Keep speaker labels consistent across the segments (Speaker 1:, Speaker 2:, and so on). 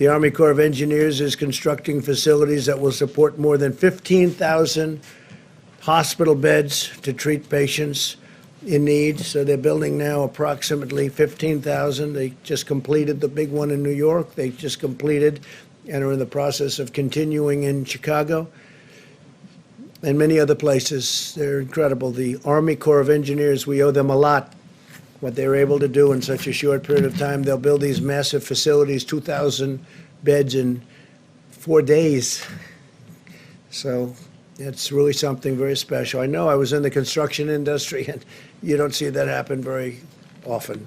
Speaker 1: The Army Corps of Engineers is constructing facilities that will support more than 15,000 hospital beds to treat patients in need. So they're building now approximately 15,000. They just completed the big one in New York. They just completed and are in the process of continuing in Chicago and many other places. They're incredible. The Army Corps of Engineers, we owe them a lot, what they were able to do in such a short period of time. They'll build these massive facilities, 2,000 beds in 4 days. So it's really something very special. I know I was in the construction industry, and you don't see that happen very often.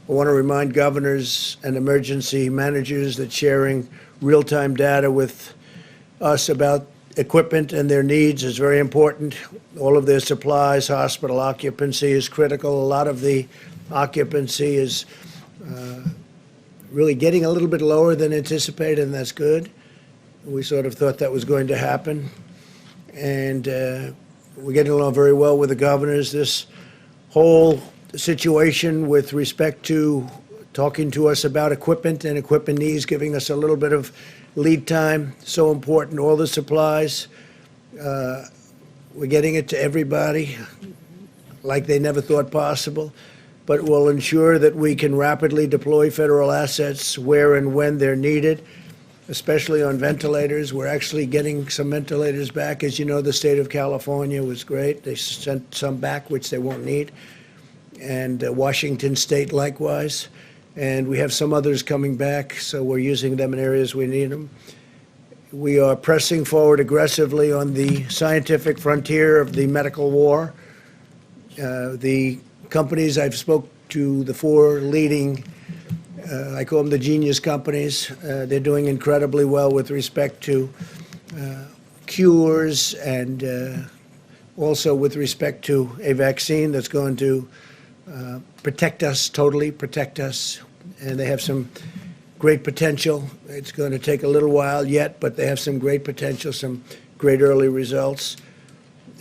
Speaker 1: I want to remind governors and emergency managers that sharing real-time data with us about equipment and their needs is very important. All of their supplies, hospital occupancy is critical. A lot of the occupancy is really getting a little bit lower than anticipated, and that's good. We sort of thought that was going to happen. And we're getting along very well with the governors. This whole situation with respect to talking to us about equipment and equipment needs, giving us a little bit of lead time, so important. All the supplies, we're getting it to everybody like they never thought possible, but will ensure that we can rapidly deploy federal assets where and when they're needed, especially on ventilators. We're actually getting some ventilators back. As you know, the state of California was great. They sent some back, which they won't need, and Washington State likewise. And we have some others coming back, so we're using them in areas we need them. We are pressing forward aggressively on the scientific frontier of the medical war. The companies, I've spoke to the 4 leading, I call them the genius companies. They're doing incredibly well with respect to cures and also with respect to a vaccine that's going to protect us, totally protect us. And they have some great potential. It's going to take a little while yet, but they have some great potential, some great early results.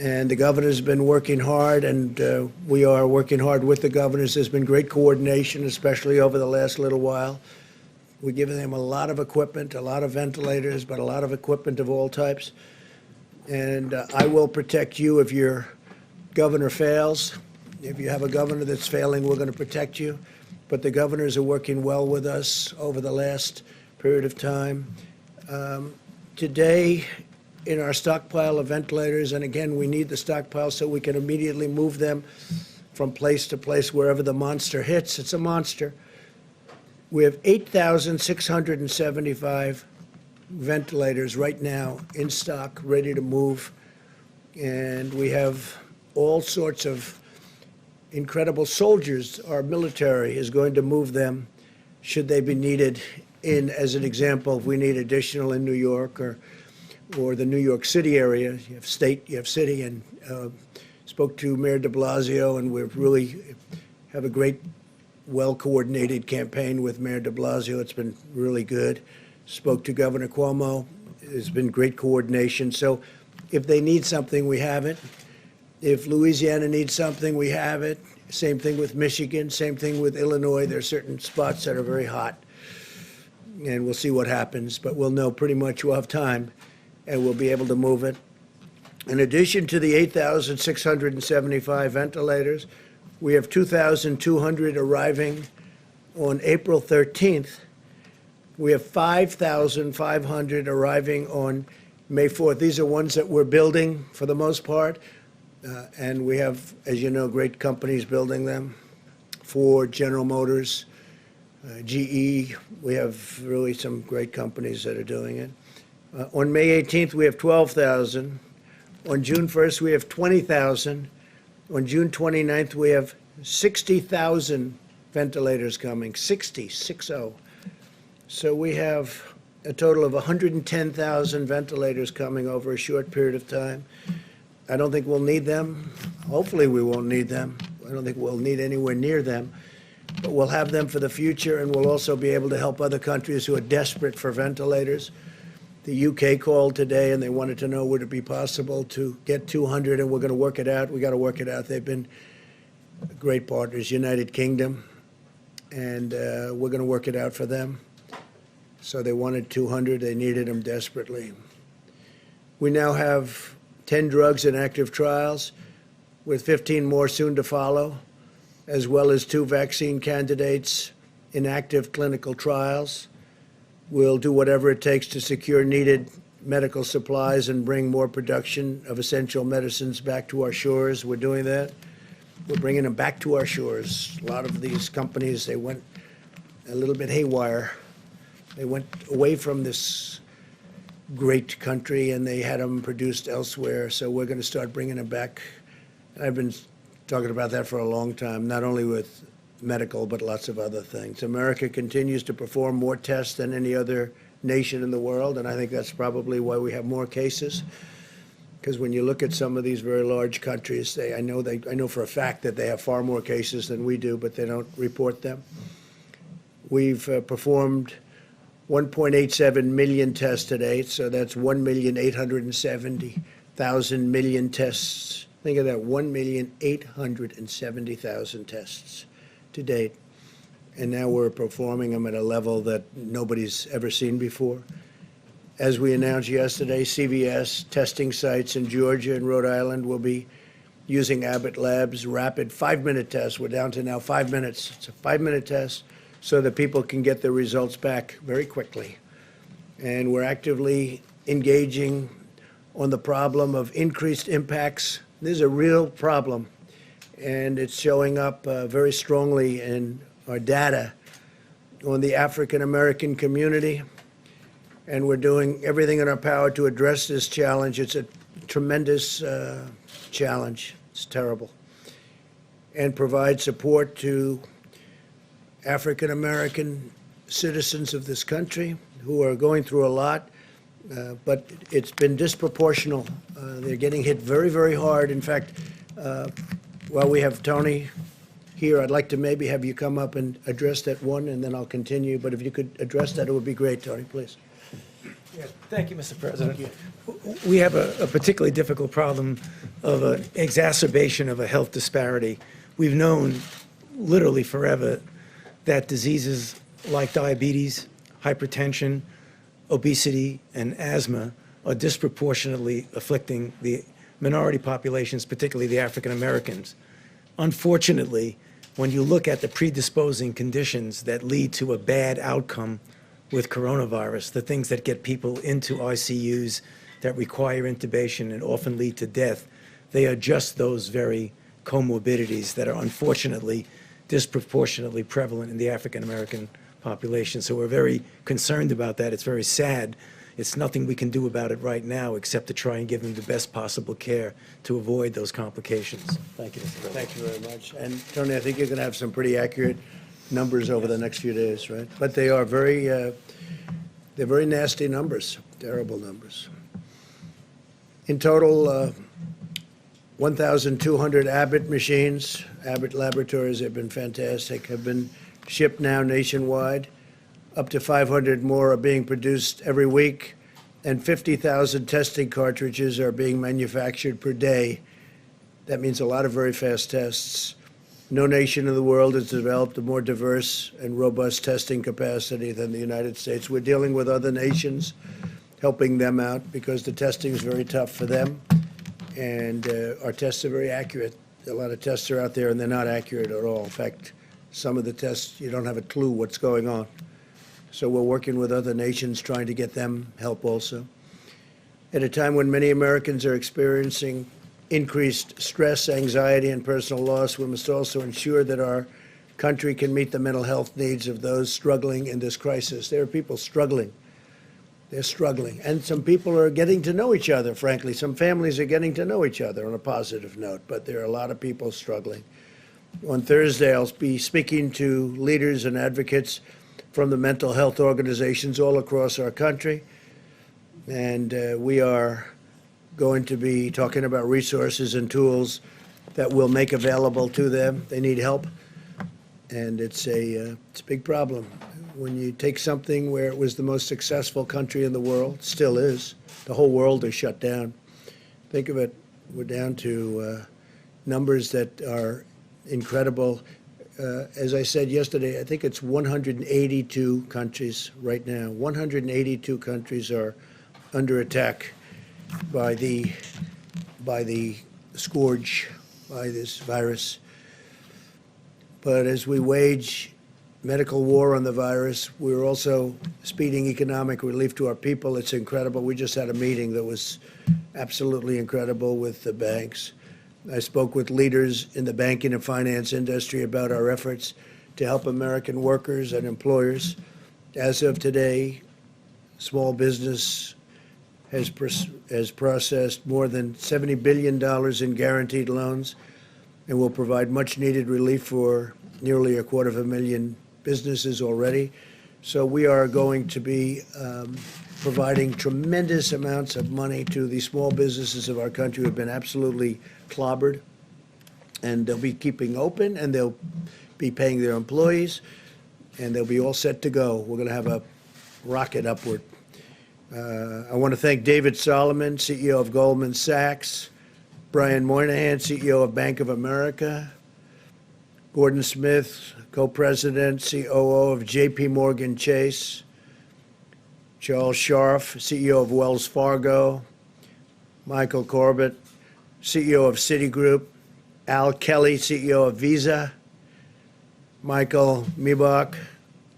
Speaker 1: And the governor's been working hard, and we are working hard with the governors. There's been great coordination, especially over the last little while. We're giving them a lot of equipment, a lot of ventilators, but a lot of equipment of all types. And I will protect you if your governor fails. If you have a governor that's failing, we're going to protect you. But the governors are working well with us over the last period of time. Today, in our stockpile of ventilators, and again, we need the stockpile so we can immediately move them from place to place wherever the monster hits. It's a monster. We have 8,675 ventilators right now in stock, ready to move. And we have all sorts of incredible soldiers. Our military is going to move them should they be needed in, as an example, if we need additional in New York or the New York City area. You have state, you have city, and spoke to Mayor de Blasio, and we really have a great, well-coordinated campaign with Mayor de Blasio. It's been really good. Spoke to Governor Cuomo. There's been great coordination. So if they need something, we have it. If Louisiana needs something, we have it. Same thing with Michigan, same thing with Illinois. There are certain spots that are very hot, and we'll see what happens, but we'll know pretty much. We'll have time, and we'll be able to move it. In addition to the 8,675 ventilators, we have 2,200 arriving on April 13th. We have 5,500 arriving on May 4th. These are ones that we're building for the most part. And we have, as you know, great companies building them. Ford, General Motors, GE. We have really some great companies that are doing it. On May 18th, we have 12,000. On June 1st, we have 20,000. On June 29th, we have 60,000 ventilators coming, 60. So we have a total of 110,000 ventilators coming over a short period of time. I don't think we'll need them. Hopefully we won't need them. I don't think we'll need anywhere near them. But we'll have them for the future, and we'll also be able to help other countries who are desperate for ventilators. The UK called today, and they wanted to know would it be possible to get 200, and we're going to work it out. We got to work it out. They've been great partners, United Kingdom, and we're going to work it out for them. So they wanted 200. They needed them desperately. We now have 10 drugs in active trials, with 15 more soon to follow, as well as 2 vaccine candidates in active clinical trials. We'll do whatever it takes to secure needed medical supplies and bring more production of essential medicines back to our shores. We're doing that. We're bringing them back to our shores. A lot of these companies, they went a little bit haywire. They went away from this great country and they had them produced elsewhere. So we're going to start bringing them back. I've been talking about that for a long time, not only with medical, but lots of other things. America continues to perform more tests than any other nation in the world, and I think that's probably why we have more cases. Because when you look at some of these very large countries, I know for a fact that they have far more cases than we do, but they don't report them. We've performed 1.87 million tests to date, so that's 1,870,000 million tests. Think of that, 1,870,000 tests to date. And now we're performing them at a level that nobody's ever seen before. As we announced yesterday, CVS testing sites in Georgia and Rhode Island will be using Abbott Labs' rapid 5-minute test. We're down to now 5 minutes. It's a 5-minute test so that people can get their results back very quickly. And we're actively engaging on the problem of increased impacts. This is a real problem, and it's showing up very strongly in our data on the African American community, and we're doing everything in our power to address this challenge. It's a tremendous challenge. It's terrible. And provide support to African American citizens of this country who are going through a lot, but it's been disproportional. They're getting hit very, very hard. In fact, while we have Tony here, I'd like to maybe have you come up and address that one, and then I'll continue. But if you could address that, it would be great, Tony, please.
Speaker 2: Yeah, thank you, Mr. President. We have a particularly difficult problem of an exacerbation of a health disparity. We've known literally forever that diseases like diabetes, hypertension, obesity, and asthma are disproportionately afflicting the minority populations, particularly the African Americans. Unfortunately, when you look at the predisposing conditions that lead to a bad outcome with coronavirus, the things that get people into ICUs that require intubation and often lead to death, they are just those very comorbidities that are unfortunately disproportionately prevalent in the African American population. So we're very concerned about that. It's very sad. It's nothing we can do about it right now except to try and give them the best possible care to avoid those complications. Thank you, Mr. President.
Speaker 1: Thank you very much. And Tony, I think you're going to have some pretty accurate numbers over the next few days, right? But they are they're very nasty numbers, terrible numbers. In total, 1,200 Abbott machines, Abbott laboratories have been fantastic, have been shipped now nationwide. Up to 500 more are being produced every week, and 50,000 testing cartridges are being manufactured per day. That means a lot of very fast tests. No nation in the world has developed a more diverse and robust testing capacity than the United States. We're dealing with other nations, helping them out because the testing is very tough for them, and our tests are very accurate. A lot of tests are out there, and they're not accurate at all. In fact, some of the tests, you don't have a clue what's going on. So we're working with other nations trying to get them help also. At a time when many Americans are experiencing increased stress, anxiety, and personal loss, we must also ensure that our country can meet the mental health needs of those struggling in this crisis. There are people struggling. They're struggling. And some people are getting to know each other, frankly. Some families are getting to know each other on a positive note, but there are a lot of people struggling. On Thursday, I'll be speaking to leaders and advocates from the mental health organizations all across our country. And we are going to be talking about resources and tools that we'll make available to them. They need help. And it's a big problem. When you take something where it was the most successful country in the world, still is, the whole world is shut down. Think of it, we're down to numbers that are incredible. as I said yesterday, I think it's 182 countries right now. 182 countries are under attack by the scourge, by this virus. But as we wage medical war on the virus, we're also speeding economic relief to our people. It's incredible. We just had a meeting that was absolutely incredible with the banks. I spoke with leaders in the banking and finance industry about our efforts to help American workers and employers. As of today, small business has processed more than $70 billion in guaranteed loans and will provide much-needed relief for nearly 250,000 businesses already. So we are going to be providing tremendous amounts of money to the small businesses of our country who have been absolutely clobbered. And they'll be keeping open, and they'll be paying their employees, and they'll be all set to go. We're going to have a rocket upward. I want to thank David Solomon, CEO of Goldman Sachs, Brian Moynihan, CEO of Bank of America, Gordon Smith, co-president, COO of J.P. Morgan Chase, Charles Scharf, CEO of Wells Fargo, Michael Corbett, CEO of Citigroup, Al Kelly, CEO of Visa, Michael Miebach,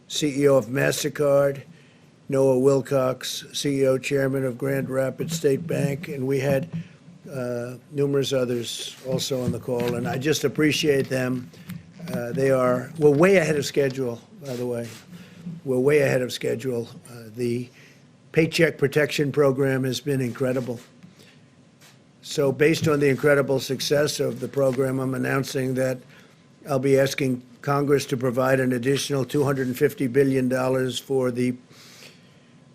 Speaker 1: CEO of MasterCard, Noah Wilcox, CEO, Chairman of Grand Rapids State Bank, and we had numerous others also on the call, and I just appreciate them. We're way ahead of schedule, by the way. We're way ahead of schedule. The Paycheck Protection Program has been incredible. So based on the incredible success of the program, I'm announcing that I'll be asking Congress to provide an additional $250 billion for the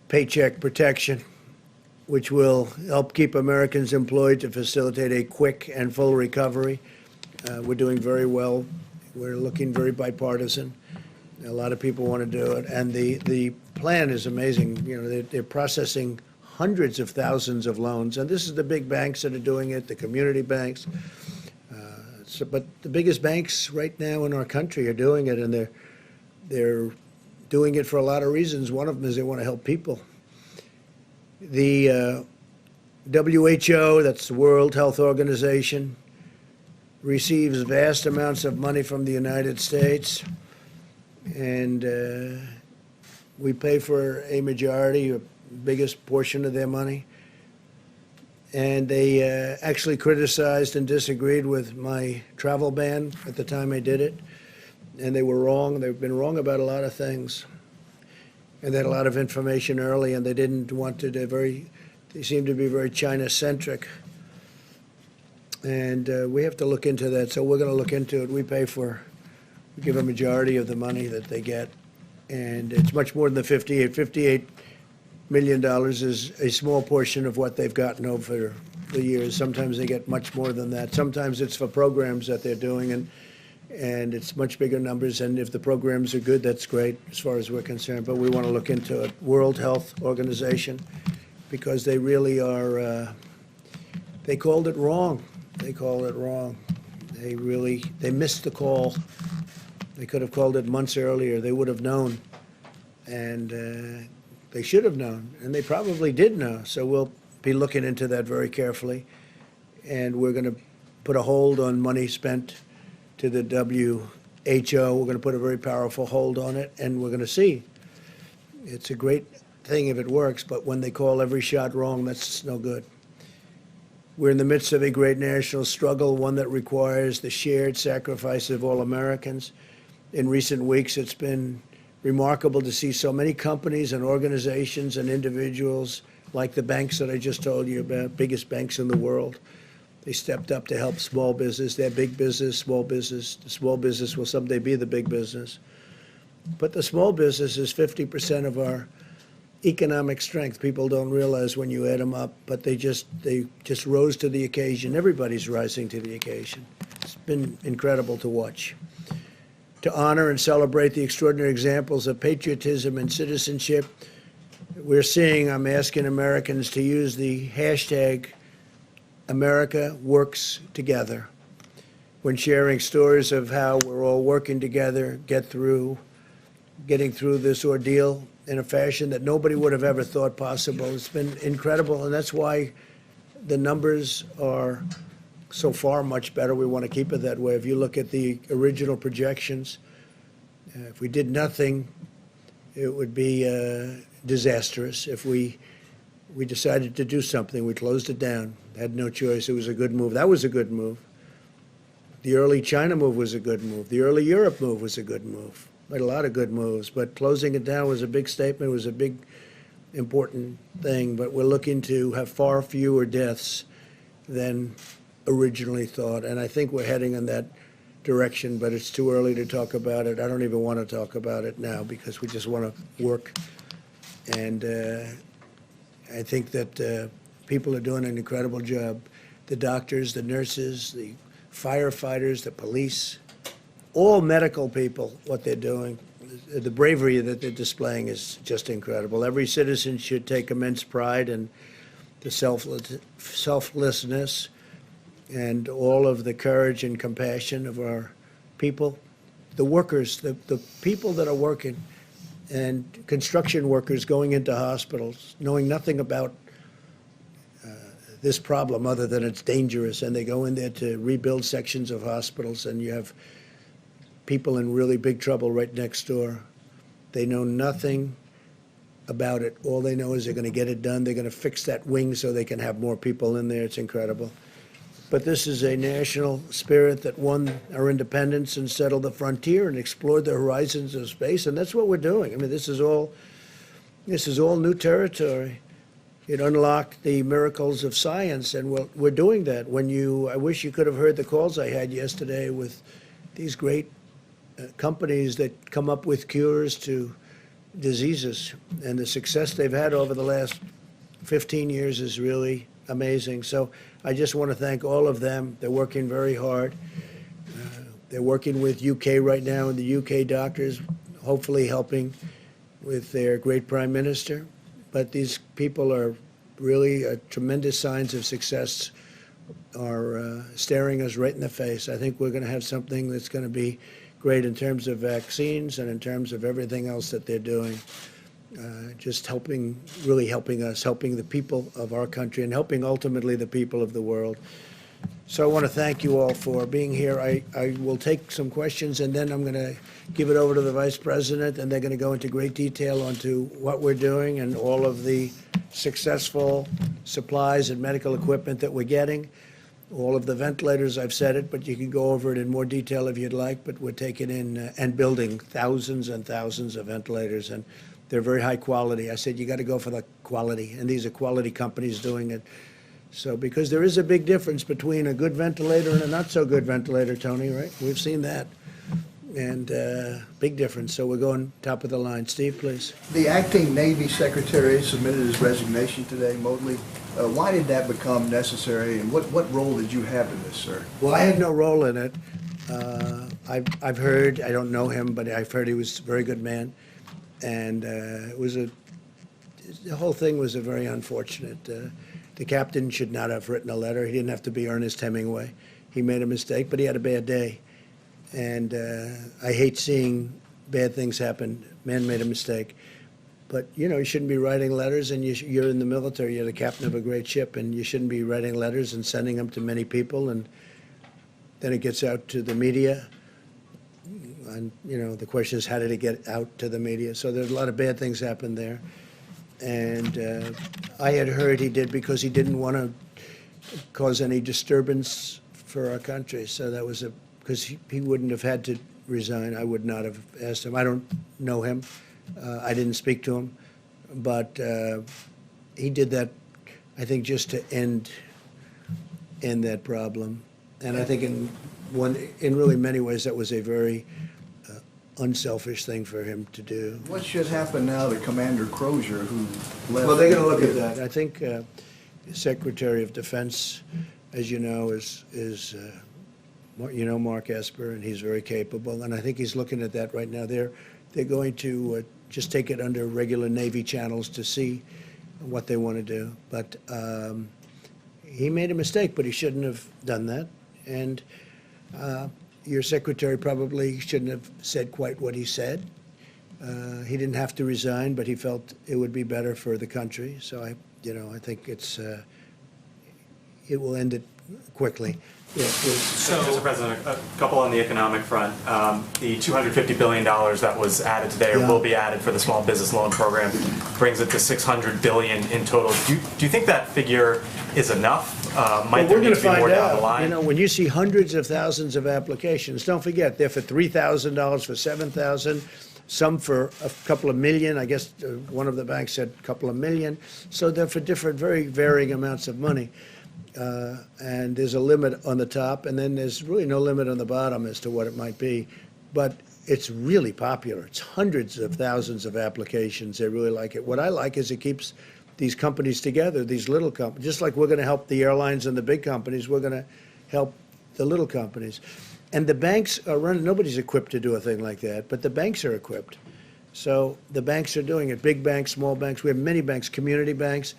Speaker 1: Paycheck Protection, which will help keep Americans employed to facilitate a quick and full recovery. We're doing very well. We're looking very bipartisan. A lot of people want to do it. And the plan is amazing. You know, they're processing hundreds of thousands of loans. And this is the big banks that are doing it, the community banks. But the biggest banks right now in our country are doing it, and they're doing it for a lot of reasons. One of them is they want to help people. The WHO, that's the World Health Organization, receives vast amounts of money from the United States, and we pay for a majority, a biggest portion of their money. And they actually criticized and disagreed with my travel ban at the time I did it, and they were wrong. They've been wrong about a lot of things, and they had a lot of information early, and they didn't want to. They seemed to be very China-centric. And we have to look into that. So we're going to look into it. We give a majority of the money that they get. And it's much more than the $58 million is a small portion of what they've gotten over the years. Sometimes they get much more than that. Sometimes it's for programs that they're doing, and it's much bigger numbers. And if the programs are good, that's great as far as we're concerned. But we want to look into it. World Health Organization, because they really are, they called it wrong. They called it wrong. They missed the call. They could have called it months earlier. They would have known. And they should have known. And they probably did know. So we'll be looking into that very carefully. And we're going to put a hold on money spent to the WHO. We're going to put a very powerful hold on it. And we're going to see. It's a great thing if it works. But when they call every shot wrong, that's no good. We're in the midst of a great national struggle, one that requires the shared sacrifice of all Americans. In recent weeks, it's been remarkable to see so many companies and organizations and individuals, like the banks that I just told you about, biggest banks in the world. They stepped up to help small business. They're big business, small business. The small business will someday be the big business. But the small business is 50% of our economic strength. People don't realize when you add them up, but they just rose to the occasion. Everybody's rising to the occasion. It's been incredible to watch. To honor and celebrate the extraordinary examples of patriotism and citizenship, I'm asking Americans to use the hashtag America Works Together. when sharing stories of how we're all working together, getting through this ordeal in a fashion that nobody would have ever thought possible. It's been incredible, and that's why the numbers are so far much better. We want to keep it that way. If you look at the original projections, if we did nothing, it would be disastrous. If we decided to do something, we closed it down, had no choice. It was a good move. That was a good move. The early China move was a good move. The early Europe move was a good move. Made a lot of good moves, but closing it down was a big statement. It was a big, important thing. But we're looking to have far fewer deaths than originally thought, and I think we're heading in that direction, but it's too early to talk about it. I don't even want to talk about it now because we just want to work. And I think that people are doing an incredible job. The doctors, the nurses, the firefighters, the police, all medical people, what they're doing, the bravery that they're displaying is just incredible. Every citizen should take immense pride in the selflessness and all of the courage and compassion of our people, the workers, the people that are working, and construction workers going into hospitals, knowing nothing about this problem other than it's dangerous, and they go in there to rebuild sections of hospitals, and you have people in really big trouble right next door. They know nothing about it. All they know is they're going to get it done. They're going to fix that wing so they can have more people in there. It's incredible. But this is a national spirit that won our independence and settled the frontier and explored the horizons of space, and that's what we're doing. I mean, this is all new territory. It unlocked the miracles of science, and we're doing that. I wish you could have heard the calls I had yesterday with these great companies that come up with cures to diseases, and the success they've had over the last 15 years is really amazing. So I just want to thank all of them. They're working very hard. They're working with UK right now, and the UK doctors, hopefully helping with their great prime minister. But these people are really tremendous signs of success are staring us right in the face. I think we're going to have something that's going to be great in terms of vaccines and in terms of everything else that they're doing. Just really helping us, helping the people of our country, and helping ultimately the people of the world. So I want to thank you all for being here. I will take some questions, and then I'm going to give it over to the Vice President, and they're going to go into great detail onto what we're doing and all of the successful supplies and medical equipment that we're getting. All of the ventilators, I've said it, but you can go over it in more detail if you'd like, but we're taking in and building thousands and thousands of ventilators, and they're very high quality. I said, you got to go for the quality, and these are quality companies doing it. So, because there is a big difference between a good ventilator and a not so good ventilator, Tony, right? We've seen that. And big difference. So we're going top of the line. Steve, please.
Speaker 3: The acting Navy Secretary submitted his resignation today, Motley. Why did that become necessary, and what role did you have in this, sir?
Speaker 1: Well, I had no role in it. I've heard, I don't know him, but I've heard he was a very good man. And the whole thing was a very unfortunate. The captain should not have written a letter. He didn't have to be Ernest Hemingway. He made a mistake, but he had a bad day. And I hate seeing bad things happen. Man made a mistake. But, you shouldn't be writing letters, and you're in the military. You're the captain of a great ship, and you shouldn't be writing letters and sending them to many people. And then it gets out to the media. And, the question is, how did it get out to the media? So there's a lot of bad things happened there. And I had heard he did because he didn't want to cause any disturbance for our country. So that was because he wouldn't have had to resign. I would not have asked him. I don't know him. I didn't speak to him. But he did that, I think, just to end that problem. And I think in really many ways that was a very unselfish thing for him to do.
Speaker 3: What should happen now to Commander Crozier, who left?
Speaker 1: Well, they're going to look at that. I think the Secretary of Defense, as you know, is Mark Esper, and he's very capable. And I think he's looking at that right now. They're going to just take it under regular Navy channels to see what they want to do. But he made a mistake, but he shouldn't have done that. And Your secretary probably shouldn't have said quite what he said. He didn't have to resign, but he felt it would be better for the country. So I think it will end it quickly. Yeah, please.
Speaker 4: So, Mr. President, a couple on the economic front. The $250 billion that was added today, or
Speaker 1: Yeah.
Speaker 4: will be added for the small business loan program, brings it to $600 billion in total. Do you think that figure is enough? Might there
Speaker 1: We're
Speaker 4: need
Speaker 1: going
Speaker 4: to
Speaker 1: to
Speaker 4: be more
Speaker 1: find
Speaker 4: down the
Speaker 1: out.
Speaker 4: line?
Speaker 1: When you see hundreds of thousands of applications, don't forget, they're for $3,000, for $7,000, some for a couple of million. I guess one of the banks said a couple of million. So they're for different, very varying amounts of money. And there's a limit on the top, and then there's really no limit on the bottom as to what it might be. But it's really popular. It's hundreds of thousands of applications. They really like it. What I like is it keeps these companies together, these little companies. Just like we're going to help the airlines and the big companies, we're going to help the little companies. And the banks are running. Nobody's equipped to do a thing like that, but the banks are equipped. So the banks are doing it. Big banks, small banks. We have many banks, community banks.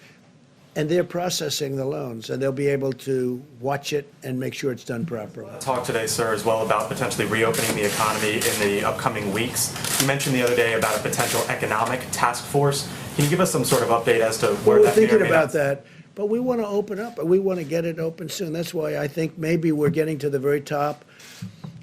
Speaker 1: And they're processing the loans, and they'll be able to watch it and make sure it's done properly.
Speaker 4: Talk today, sir, as well about potentially reopening the economy in the upcoming weeks. You mentioned the other day about a potential economic task force. Can you give us some sort of update as to where
Speaker 1: We're
Speaker 4: that may or
Speaker 1: thinking
Speaker 4: may
Speaker 1: about
Speaker 4: not-
Speaker 1: that, but we want to open up. We want to get it open soon. That's why I think maybe we're getting to the very top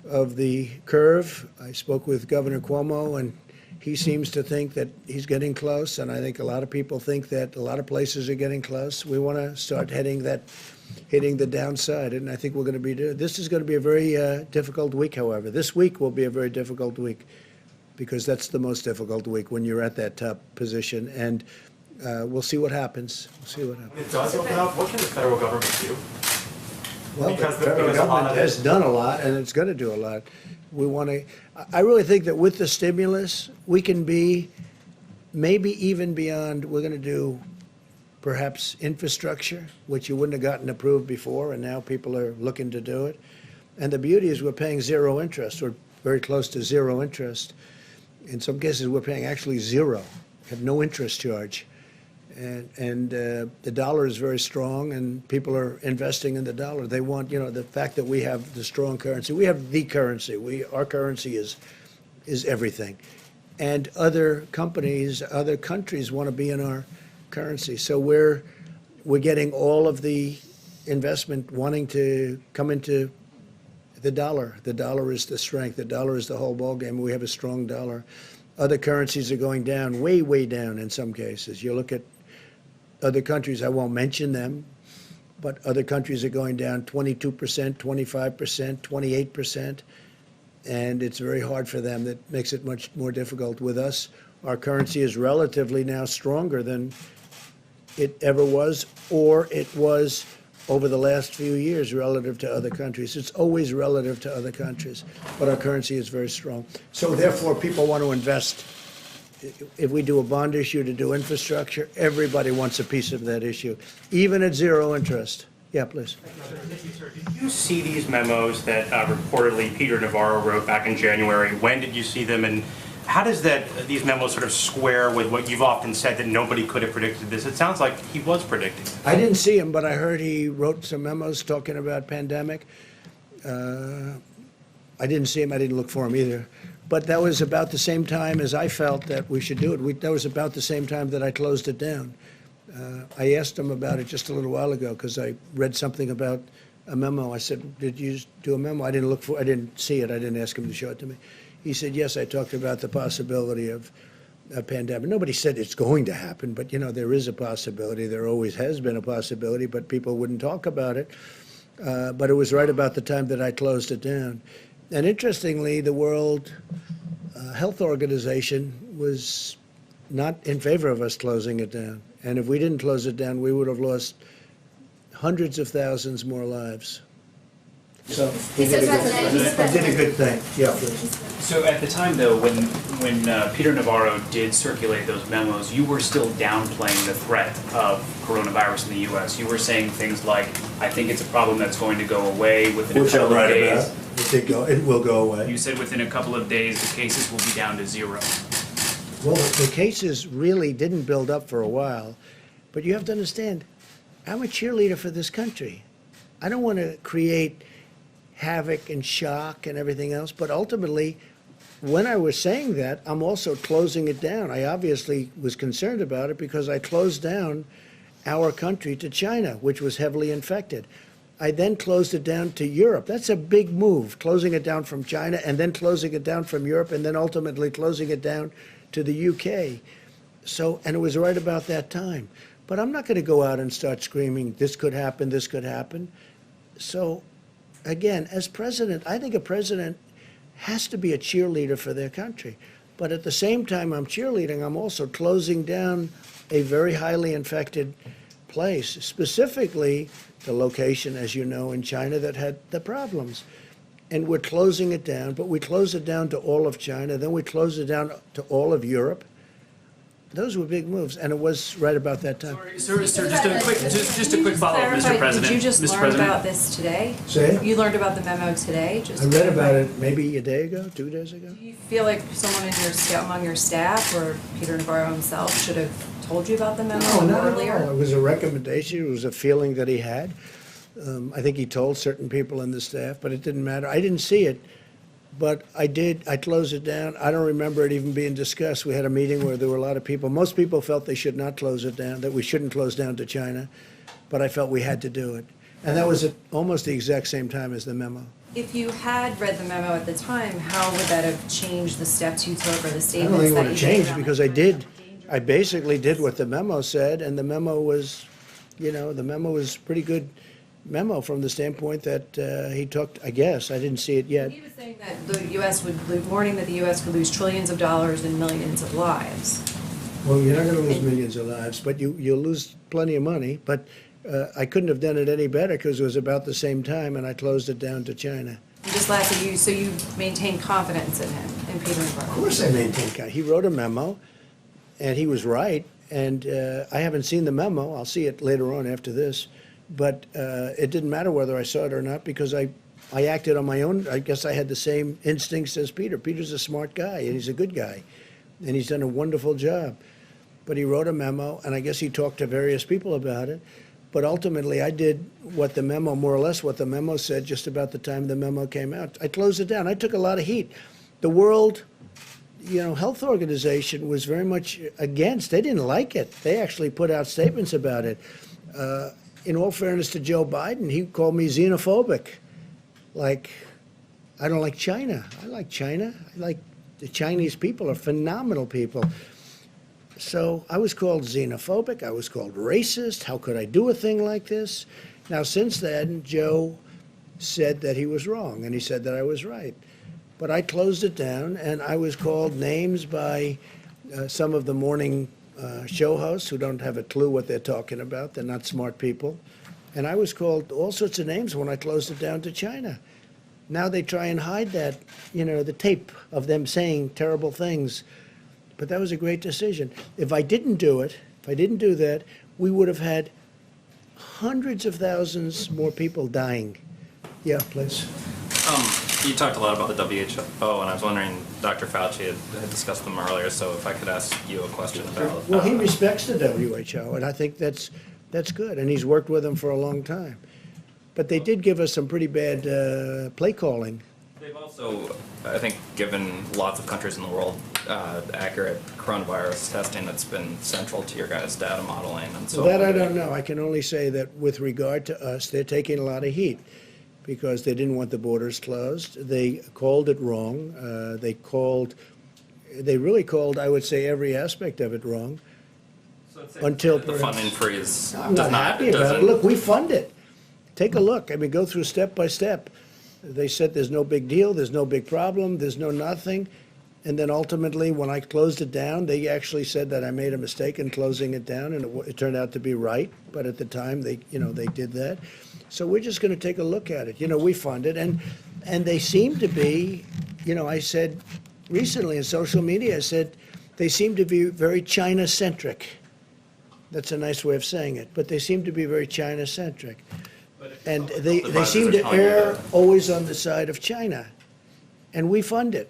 Speaker 1: of the curve. I spoke with Governor Cuomo, and he seems to think that he's getting close, and I think a lot of people think that a lot of places are getting close. We want to start hitting the downside, and I think we're going to be doing. This is going to be a very difficult week, however. This week will be a very difficult week because that's the most difficult week when you're at that top position, and we'll see what happens. We'll see what happens.
Speaker 4: It does open up. What can the federal government do?
Speaker 1: Well,
Speaker 4: Because
Speaker 1: the federal
Speaker 4: because a lot
Speaker 1: government
Speaker 4: of it-
Speaker 1: has done a lot, and it's going to do a lot. We want to. I really think that with the stimulus, we can be maybe even beyond. We're going to do perhaps infrastructure, which you wouldn't have gotten approved before, and now people are looking to do it. And the beauty is we're paying zero interest. We're very close to zero interest. In some cases, we're paying actually zero, have no interest charge. And the dollar is very strong, and people are investing in the dollar. They want, the fact that we have the strong currency. We have the currency. Our currency is everything. And other companies, other countries want to be in our currency. So we're getting all of the investment wanting to come into the dollar. The dollar is the strength. The dollar is the whole ballgame. We have a strong dollar. Other currencies are going down, way, way down in some cases. You look at other countries, I won't mention them, but other countries are going down 22%, 25%, 28%, and it's very hard for them. That makes it much more difficult. With us, our currency is relatively now stronger than it ever was, or it was over the last few years relative to other countries. It's always relative to other countries, but our currency is very strong. So therefore, people want to invest. If we do a bond issue to do infrastructure, everybody wants a piece of that issue, even at zero interest. Yeah, please.
Speaker 5: Did you see these memos that reportedly Peter Navarro wrote back in January? When did you see them, and how does these memos sort of square with what you've often said that nobody could have predicted this? It sounds like he was predicting it.
Speaker 1: I didn't see him, but I heard he wrote some memos talking about pandemic. I didn't see him. I didn't look for him either. But that was about the same time as I felt that we should do it. That was about the same time that I closed it down. I asked him about it just a little while ago because I read something about a memo. I said, "Did you do a memo?" I didn't see it. I didn't ask him to show it to me. He said, "Yes, I talked about the possibility of a pandemic." Nobody said it's going to happen, but there is a possibility. There always has been a possibility, but people wouldn't talk about it. But it was right about the time that I closed it down. And interestingly, the World Health Organization was not in favor of us closing it down. And if we didn't close it down, we would have lost hundreds of thousands more lives. So he did a good thing. Yeah, please.
Speaker 6: So at the time, though, when Peter Navarro did circulate those memos, you were still downplaying the threat of coronavirus in the U.S. You were saying things like, "I think it's a problem that's going to go away within a couple of days."
Speaker 1: It will go away.
Speaker 6: You said within a couple of days the cases will be down to zero.
Speaker 1: Well, the cases really didn't build up for a while, but you have to understand, I'm a cheerleader for this country. I don't want to create havoc and shock and everything else. But ultimately, when I was saying that, I'm also closing it down. I obviously was concerned about it because I closed down our country to China, which was heavily infected. I then closed it down to Europe. That's a big move, closing it down from China and then closing it down from Europe and then ultimately closing it down to the UK. So, and it was right about that time. But I'm not going to go out and start screaming, this could happen, this could happen. So, again, as president, I think a president has to be a cheerleader for their country. But at the same time I'm cheerleading, I'm also closing down a very highly infected place, specifically the location, as you know, in China that had the problems. And we're closing it down, but we close it down to all of China, then we close it down to all of Europe. Those were big moves, and it was right about that time.
Speaker 6: Sir, just a quick follow-up, Mr. President.
Speaker 7: Did you just
Speaker 6: Mr.
Speaker 7: learn
Speaker 6: President?
Speaker 7: about this today?
Speaker 1: Say?
Speaker 7: You learned about the memo today?
Speaker 1: I read about it maybe a day ago, 2 days ago.
Speaker 7: Do you feel like someone in among your staff or Peter Navarro himself should have told you about the memo
Speaker 1: No, not at
Speaker 7: earlier?
Speaker 1: all. It was a recommendation, it was a feeling that he had. I think he told certain people in the staff, but it didn't matter. I didn't see it, but I did. I closed it down. I don't remember it even being discussed. We had a meeting where there were a lot of people. Most people felt they should not close it down, that we shouldn't close down to China, but I felt we had to do it. And that was at almost the exact same time as the memo.
Speaker 7: If you had read the memo at the time, how would that have changed the steps you took or the
Speaker 1: I
Speaker 7: statements
Speaker 1: don't think it
Speaker 7: that
Speaker 1: would
Speaker 7: you
Speaker 1: have
Speaker 7: made
Speaker 1: changed
Speaker 7: around
Speaker 1: because
Speaker 7: that
Speaker 1: I
Speaker 7: time?
Speaker 1: did. I basically did what the memo said, and the memo was, you know, the memo was pretty good memo from the standpoint that he took, I guess, I didn't see it yet.
Speaker 7: He was saying that the U.S. warning that the U.S. could lose trillions of dollars and millions of lives.
Speaker 1: Well, you're not going to lose millions of lives, but you'll lose plenty of money. But I couldn't have done it any better because it was about the same time, and I closed it down to China.
Speaker 7: And just lastly, so you maintain confidence in him, in Peter Navarro?
Speaker 1: Of course I maintain confidence. He wrote a memo, and he was right. And I haven't seen the memo. I'll see it later on after this. But it didn't matter whether I saw it or not because I acted on my own. I guess I had the same instincts as Peter. Peter's a smart guy, and he's a good guy. And he's done a wonderful job. But he wrote a memo, and I guess he talked to various people about it. But ultimately, I did what the memo, more or less what the memo said just about the time the memo came out. I closed it down. I took a lot of heat. The World Health Organization was very much against. They didn't like it. They actually put out statements about it. In all fairness to Joe Biden, he called me xenophobic. Like, I don't like China. I like China. I like the Chinese people are phenomenal people. So I was called xenophobic. I was called racist. How could I do a thing like this? Now, since then, Joe said that he was wrong, and he said that I was right. But I closed it down, and I was called names by some of the morning show hosts who don't have a clue what they're talking about. They're not smart people. And I was called all sorts of names when I closed it down to China. Now they try and hide that, the tape of them saying terrible things. But that was a great decision. If I didn't do it, if I didn't do that, we would have had hundreds of thousands more people dying. Yeah, please.
Speaker 8: You talked a lot about the WHO, and I was wondering, Dr. Fauci had discussed them earlier, so if I could ask you a question about...
Speaker 1: Well, he respects the WHO, and I think that's good, and he's worked with them for a long time. But they did give us some pretty bad play calling.
Speaker 8: They've also, I think, given lots of countries in the world accurate coronavirus testing that's been central to your guys' data modeling and so on.
Speaker 1: That I don't know. I can only say that with regard to us, they're taking a lot of heat because they didn't want the borders closed. They called it wrong. They really called, I would say, every aspect of it wrong.
Speaker 8: So it's
Speaker 1: until
Speaker 8: the funding freeze
Speaker 1: I'm
Speaker 8: does
Speaker 1: not happy about it.
Speaker 8: doesn't-
Speaker 1: Look, we fund it. Take a look. I mean, go through step by step. They said there's no big deal, there's no big problem, there's no nothing. And then ultimately, when I closed it down, they actually said that I made a mistake in closing it down, and it turned out to be right. But at the time, they did that. So we're just going to take a look at it. We fund it, and they seem to be, I said recently in social media, I said they seem to be very China-centric. That's a nice way of saying it, but they seem to be very China-centric. And they seem to err always on the side of China. And we fund it.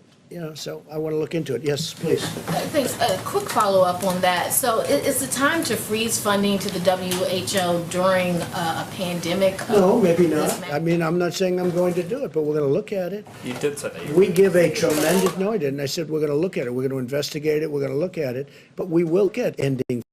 Speaker 1: so I want to look into it. Yes, please.
Speaker 9: Thanks. A quick follow-up on that. So is it time to freeze funding to the WHO during a pandemic?
Speaker 1: No, maybe
Speaker 9: this
Speaker 1: not.
Speaker 9: magnitude?
Speaker 1: I mean, I'm not saying I'm going to do it, but we're going to look at it.
Speaker 8: You did say that. You
Speaker 1: We give a tremendous, no, I didn't. I said, we're going to look at it. We're going to investigate it. We're going to look at it. But we will get ending.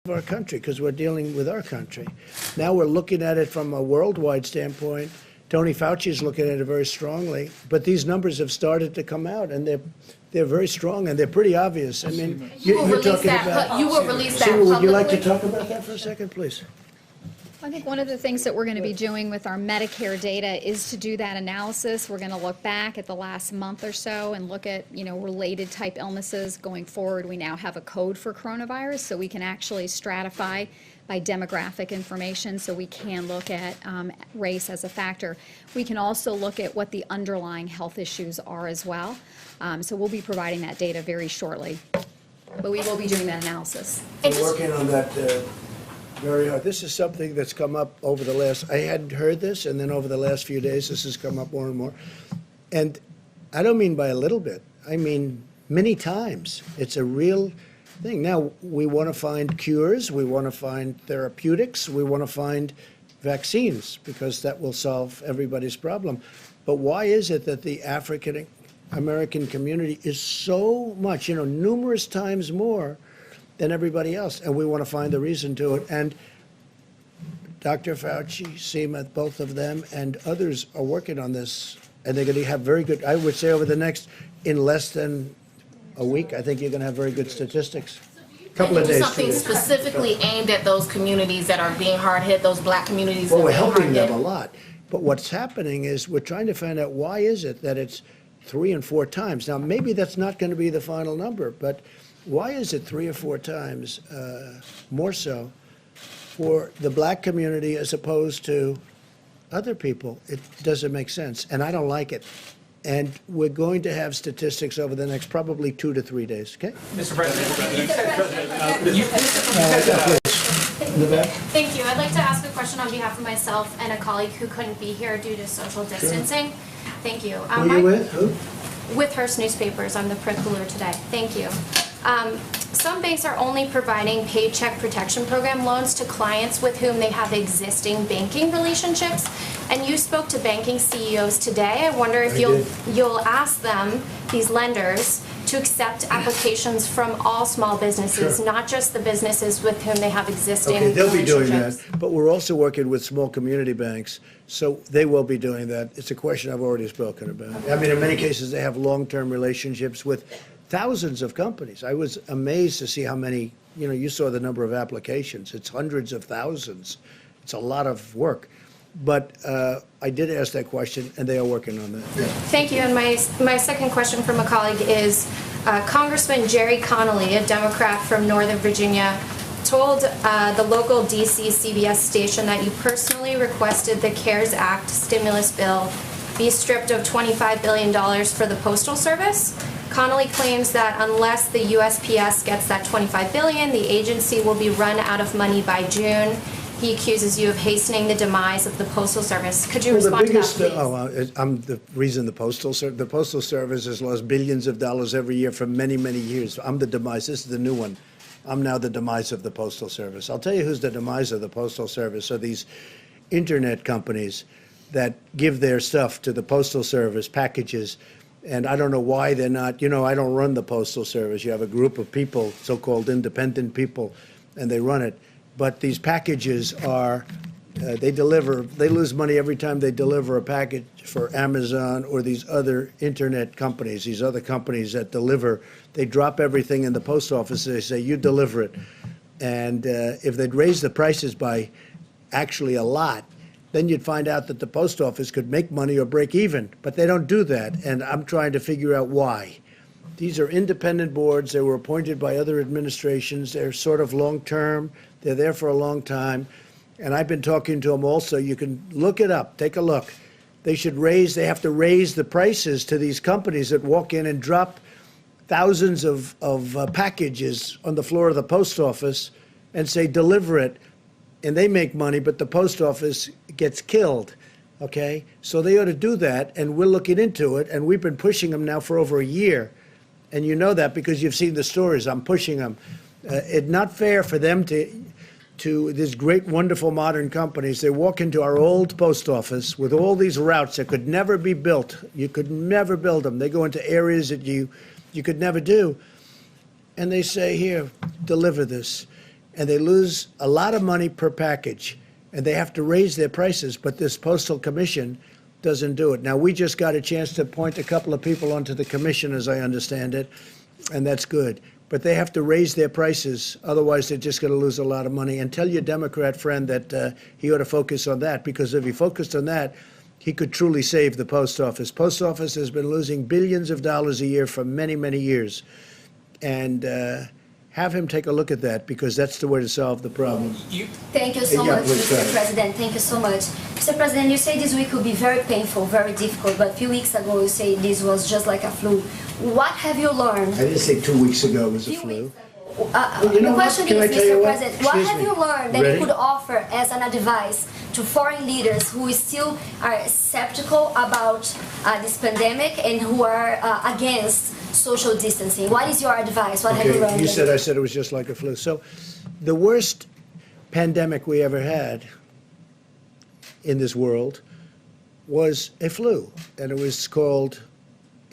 Speaker 1: Of our country, because we're dealing with our country. Now we're looking at it from a worldwide standpoint. Tony Fauci is looking at it very strongly, but these numbers have started to come out, and they're very strong, and they're pretty obvious. I mean,
Speaker 9: You will
Speaker 1: you're
Speaker 9: release
Speaker 1: talking
Speaker 9: that.
Speaker 1: about.
Speaker 9: You will release that
Speaker 1: Seema, would you like to
Speaker 9: publicly?
Speaker 1: talk about that for a second, please?
Speaker 10: I think one of the things that we're going to be doing with our Medicare data is to do that analysis. We're going to look back at the last month or so and look at, related type illnesses going forward. We now have a code for coronavirus, so we can actually stratify by demographic information, so we can look at race as a factor. We can also look at what the underlying health issues are as well. So we'll be providing that data very shortly, but we will be doing that analysis.
Speaker 1: We're working on that very hard. This is something that's come up over the last, I hadn't heard this, and then over the last few days, this has come up more and more. And I don't mean by a little bit. I mean many times. It's a real thing. Now, we want to find cures. We want to find therapeutics. We want to find vaccines, because that will solve everybody's problem. But why is it that the African American community is so much, numerous times more than everybody else, and we want to find the reason to it. And Dr. Fauci, Seema, both of them, and others are working on this, and they're going to have very good, I would say in less than a week, I think you're going to have very good statistics. Couple of days.
Speaker 9: Something specifically aimed at those communities that are being hard hit, those black communities.
Speaker 1: Well,
Speaker 9: that
Speaker 1: we're
Speaker 9: are being
Speaker 1: helping
Speaker 9: hard
Speaker 1: them
Speaker 9: hit.
Speaker 1: a lot. But what's happening is we're trying to find out why is it that it's 3 and 4 times. Now, maybe that's not going to be the final number, but why is it 3 or 4 times more so for the black community as opposed to other people? It doesn't make sense, and I don't like it. And we're going to have statistics over the next probably 2 to 3 days, okay?
Speaker 5: Mr. President,
Speaker 1: In the back?
Speaker 11: Thank you. I'd like to ask a question on behalf of myself and a colleague who couldn't be here due to social distancing. Thank you.
Speaker 1: Who are you with? Who?
Speaker 11: With Hearst Newspapers. I'm the print cooler today. Thank you. Some banks are only providing Paycheck Protection Program loans to clients with whom they have existing banking relationships. And you spoke to banking CEOs today. I wonder if you'll ask them, these lenders, to accept applications from all small businesses,
Speaker 1: Sure.
Speaker 11: not just the businesses with whom they have existing
Speaker 1: Okay, they'll be doing
Speaker 11: relationships.
Speaker 1: that, but we're also working with small community banks, so they will be doing that. It's a question I've already spoken about. I mean, in many cases, they have long-term relationships with thousands of companies. I was amazed to see how many, you saw the number of applications. It's hundreds of thousands. It's a lot of work. But I did ask that question, and they are working on that.
Speaker 11: Thank you. And my second question from a colleague is Congressman Jerry Connolly, a Democrat from Northern Virginia, told the local DC CBS station that you personally requested the CARES Act stimulus bill be stripped of $25 billion for the Postal Service. Connolly claims that unless the USPS gets that $25 billion, the agency will be run out of money by June. He accuses you of hastening the demise of the Postal Service. Could you respond to that, please?
Speaker 1: I'm the reason the Postal Service has lost billions of dollars every year for many, many years. I'm the demise. This is the new one. I'm now the demise of the Postal Service. I'll tell you who's the demise of the Postal Service. Are these internet companies that give their stuff to the Postal Service, packages, and I don't know why they're not, I don't run the Postal Service. You have a group of people, so-called independent people, and they run it. But these packages are They lose money every time they deliver a package for Amazon or these other internet companies, these other companies that deliver. They drop everything in the post office. They say, you deliver it. And if they'd raise the prices by actually a lot, then you'd find out that the post office could make money or break even. But they don't do that, and I'm trying to figure out why. These are independent boards. They were appointed by other administrations. They're sort of long-term. They're there for a long time. And I've been talking to them also. You can look it up. Take a look. They have to raise the prices to these companies that walk in and drop thousands of packages on the floor of the post office and say, deliver it. And they make money, but the post office gets killed, okay? So they ought to do that, and we're looking into it, and we've been pushing them now for over a year. And you know that because you've seen the stories. I'm pushing them. It's not fair for them to these great, wonderful modern companies. They walk into our old post office with all these routes that could never be built. You could never build them. They go into areas that you could never do. And they say, here, deliver this. And they lose a lot of money per package, and they have to raise their prices, but this Postal Commission doesn't do it. Now, we just got a chance to appoint a couple of people onto the commission, as I understand it, and that's good. But they have to raise their prices, otherwise they're just going to lose a lot of money. And tell your Democrat friend that he ought to focus on that, because if he focused on that, he could truly save the post office. Post office has been losing billions of dollars a year for many, many years. And have him take a look at that, because that's the way to solve the problem.
Speaker 12: Thank you so much, Mr. President. Thank you so much. Mr. President, you say this week will be very painful, very difficult, but a few weeks ago you say this was just like a flu. What have you learned?
Speaker 1: I didn't say 2 weeks ago it was a flu.
Speaker 12: The question is, Mr. President, what have you learned that
Speaker 1: Ready?
Speaker 12: you could offer as an advice to foreign leaders who still are skeptical about this pandemic and who are against social distancing? What is your advice? What have you learned?
Speaker 1: You said I said it was just like a flu. So the worst pandemic we ever had in this world was a flu. And it was called,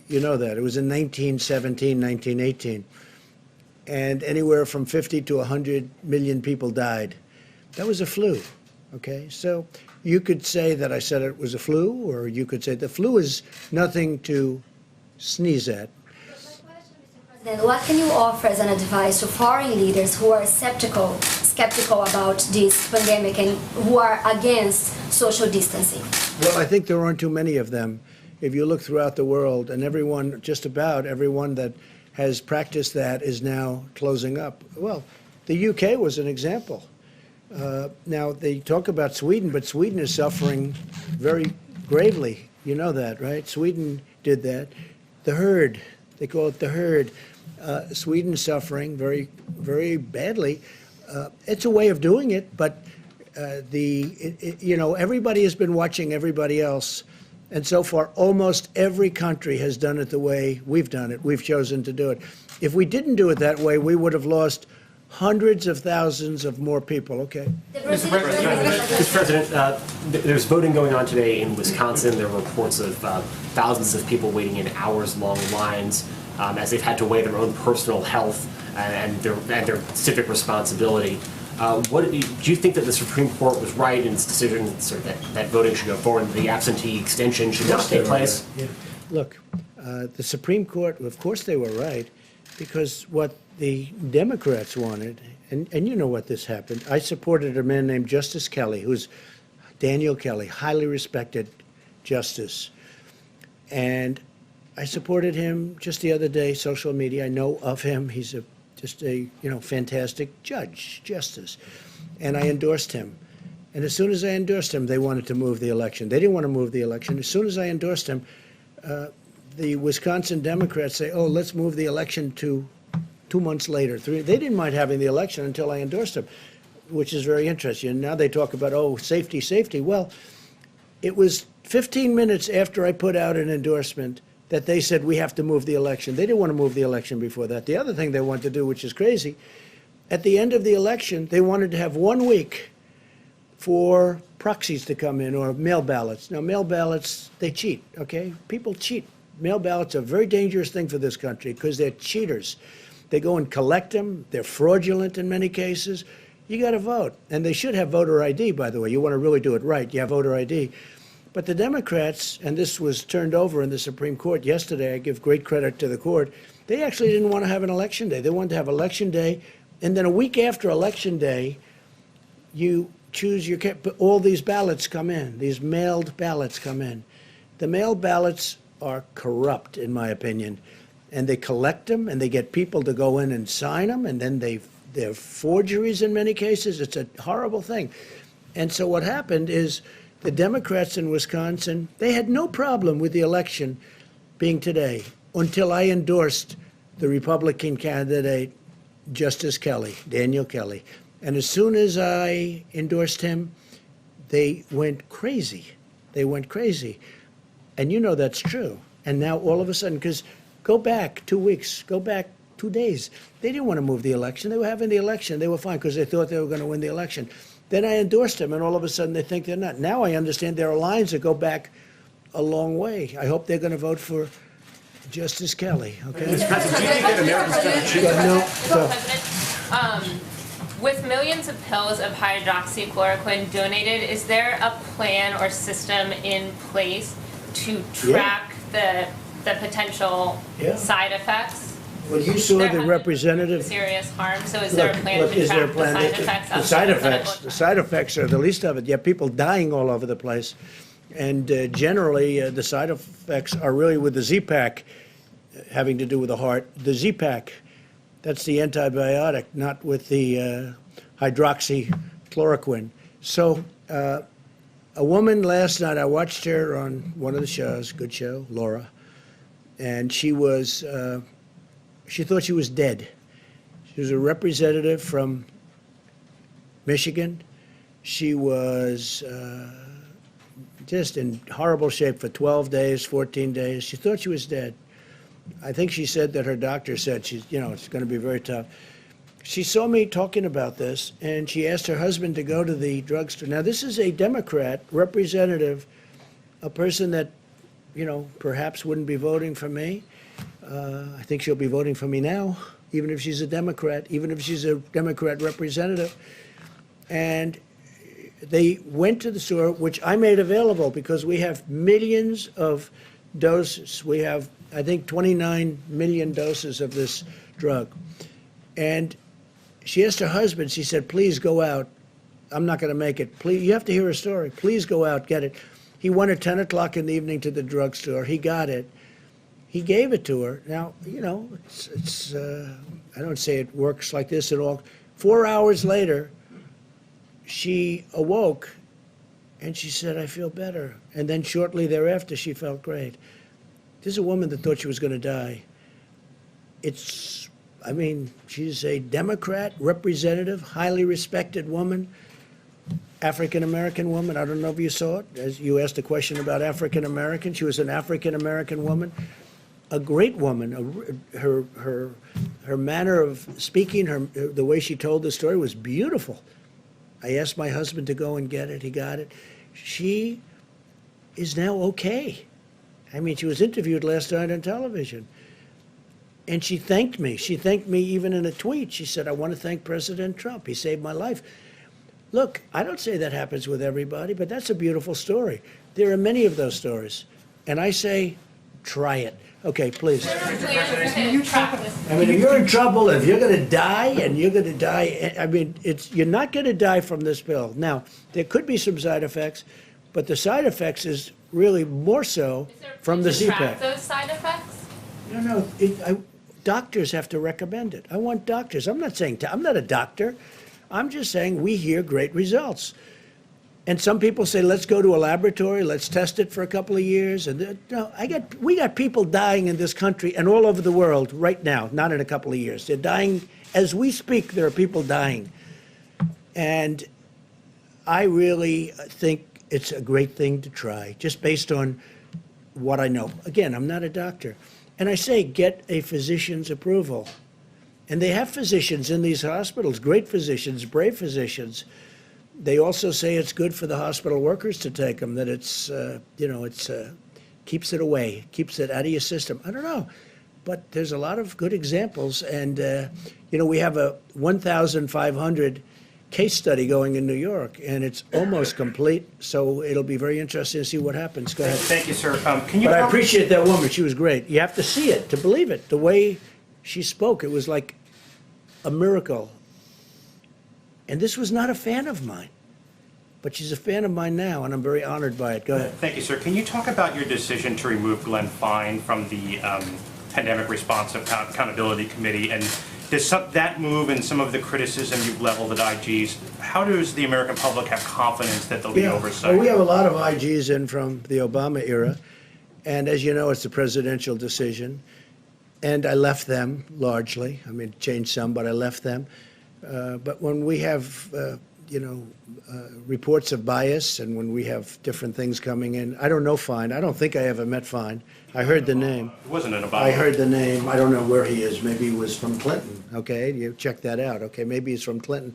Speaker 1: you know that, it was in 1917, 1918. And anywhere from 50 to 100 million people died. That was a flu, okay? So you could say that I said it was a flu, or you could say the flu is nothing to sneeze at.
Speaker 12: Then what can you offer as an advice to foreign leaders who are skeptical about this pandemic and who are against social distancing?
Speaker 1: Well, I think there aren't too many of them. If you look throughout the world, and everyone, just about everyone that has practiced that is now closing up. Well, the UK was an example. Now, they talk about Sweden, but Sweden is suffering very gravely. You know that, right? Sweden did that. The herd, they call it the herd. Sweden's suffering very, very badly. It's a way of doing it, but you know, everybody has been watching everybody else. And so far, almost every country has done it the way we've done it. We've chosen to do it. If we didn't do it that way, we would have lost hundreds of thousands of more people. Okay.
Speaker 13: Mr. President, there's voting going on today in Wisconsin. There are reports of thousands of people waiting in hours-long lines as they've had to weigh their own personal health and their civic responsibility. Do you think that the Supreme Court was right in its decision that voting should go forward and the absentee extension should not take place?
Speaker 1: Yeah. Look, the Supreme Court, of course they were right, because what the Democrats wanted, and you know what this happened, I supported a man named Justice Kelly, who's Daniel Kelly, highly respected justice. And I supported him just the other day, social media. I know of him. He's just a fantastic justice, and I endorsed him. And as soon as I endorsed him, they wanted to move the election. They didn't want to move the election. As soon as I endorsed him, the Wisconsin Democrats say, "Oh, let's move the election to 2 months later." They didn't mind having the election until I endorsed him, which is very interesting. And now they talk about, oh, safety, safety. Well, it was 15 minutes after I put out an endorsement that they said we have to move the election. They didn't want to move the election before that. The other thing they wanted to do, which is crazy, at the end of the election, they wanted to have 1 week for proxies to come in, or mail ballots. Now, mail ballots, they cheat, okay? People cheat. Mail ballots are a very dangerous thing for this country because they're cheaters. They go and collect them. They're fraudulent in many cases. you got to vote. And they should have voter ID, by the way. You want to really do it right, you have voter ID. But the Democrats, and this was turned over in the Supreme Court yesterday, I give great credit to the court, they actually didn't want to have an election day. They wanted to have election day, and then a week after election day, you choose your, all these ballots come in, these mailed ballots come in. The mail ballots are corrupt, in my opinion, and they collect them, and they get people to go in and sign them, and then they're forgeries in many cases. It's a horrible thing. And so what happened is the Democrats in Wisconsin, they had no problem with the election being today until I endorsed the Republican candidate, Justice Kelly, Daniel Kelly. And as soon as I endorsed him, they went crazy. They went crazy. And you know that's true. And now all of a sudden, because go back 2 weeks, go back 2 days, they didn't want to move the election. They were having the election. They were fine because they thought they were going to win the election. Then I endorsed them, and all of a sudden they think they're not. Now I understand there are lines that go back a long way. I hope they're going to vote for Justice Kelly. Okay.
Speaker 13: Mr. President, do you think that Americans should?
Speaker 14: With millions of pills of hydroxychloroquine donated, is there a plan or system in place to track the potential side effects?
Speaker 1: Well, you saw the representative.
Speaker 14: Serious harm. So is there a plan to
Speaker 1: Is there
Speaker 14: track
Speaker 1: a plan?
Speaker 14: the side effects?
Speaker 1: The side effects are the least of it. You have people dying all over the place, and generally the side effects are really with the Z-Pack, having to do with the heart. The Z-Pack, that's the antibiotic, not with the hydroxychloroquine. So a woman last night, I watched her on one of the shows, good show, Laura, and she was. She thought she was dead. She was a representative from Michigan. She was just in horrible shape for 12 days, 14 days. She thought she was dead. I think she said that her doctor said she's, it's going to be very tough. She saw me talking about this, and she asked her husband to go to the drugstore. Now, this is a Democrat representative, a person that, perhaps wouldn't be voting for me. I think she'll be voting for me now, even if she's a Democrat, even if she's a Democrat representative. And they went to the store, which I made available because we have millions of doses. We have, I think, 29 million doses of this drug. And she asked her husband, she said, please go out. I'm not going to make it. Please, you have to hear her story. Please go out, get it. He went at 10 o'clock in the evening to the drugstore. He got it. He gave it to her. Now, it's I don't say it works like this at all. 4 hours later, she awoke, and she said, I feel better. And then shortly thereafter, she felt great. This is a woman that thought she was going to die. She's a Democrat representative, highly respected woman, African-American woman. I don't know if you saw it. As you asked a question about African-American, she was an African-American woman. A great woman. Her manner of speaking, the way she told the story was beautiful. I asked my husband to go and get it. He got it. She is now okay. She was interviewed last night on television. And she thanked me. She thanked me even in a tweet. She said, I want to thank President Trump. He saved my life. Look, I don't say that happens with everybody, but that's a beautiful story. There are many of those stories. And I say, try it. Okay, please. If you're in trouble, if you're going to die, and you're going to die, you're not going to die from this pill. Now, there could be some side effects, but the side effects is really more so from the Z-Pack.
Speaker 14: Those side effects?
Speaker 1: No, doctors have to recommend it. I want doctors. I'm not a doctor. I'm just saying we hear great results. And some people say, let's go to a laboratory, let's test it for a couple of years. And we got people dying in this country and all over the world right now, not in a couple of years. They're dying as we speak. There are people dying. And I really think it's a great thing to try, just based on what I know. Again, I'm not a doctor. And I say, get a physician's approval. And they have physicians in these hospitals, great physicians, brave physicians. They also say it's good for the hospital workers to take them, that it's, keeps it away, keeps it out of your system. I don't know. But there's a lot of good examples. And, we have 1,500 case study going in New York, and it's almost complete, so it'll be very interesting to see what happens. Go ahead.
Speaker 5: Thank you, sir. Can you?
Speaker 1: But I appreciate that woman. She was great. You have to see it to believe it. The way she spoke, it was like a miracle. And this was not a fan of mine, but she's a fan of mine now, and I'm very honored by it. Go ahead.
Speaker 5: Thank you, sir. Can you talk about your decision to remove Glenn Fine from the Pandemic Response Accountability Committee? And does that move and some of the criticism you've leveled at IGs, how does the American public have confidence that there'll be oversight?
Speaker 1: Well, we have a lot of IGs in from the Obama era, and as you know, it's a presidential decision. And I left them largely. I mean, changed some, but I left them. But when we have, reports of bias, and when we have different things coming in, I don't know Fine. I don't think I ever met Fine. I heard the name.
Speaker 5: It wasn't an Obama.
Speaker 1: I heard the name. I don't know where he is. Maybe he was from Clinton. Okay, you check that out. Okay, maybe he's from Clinton.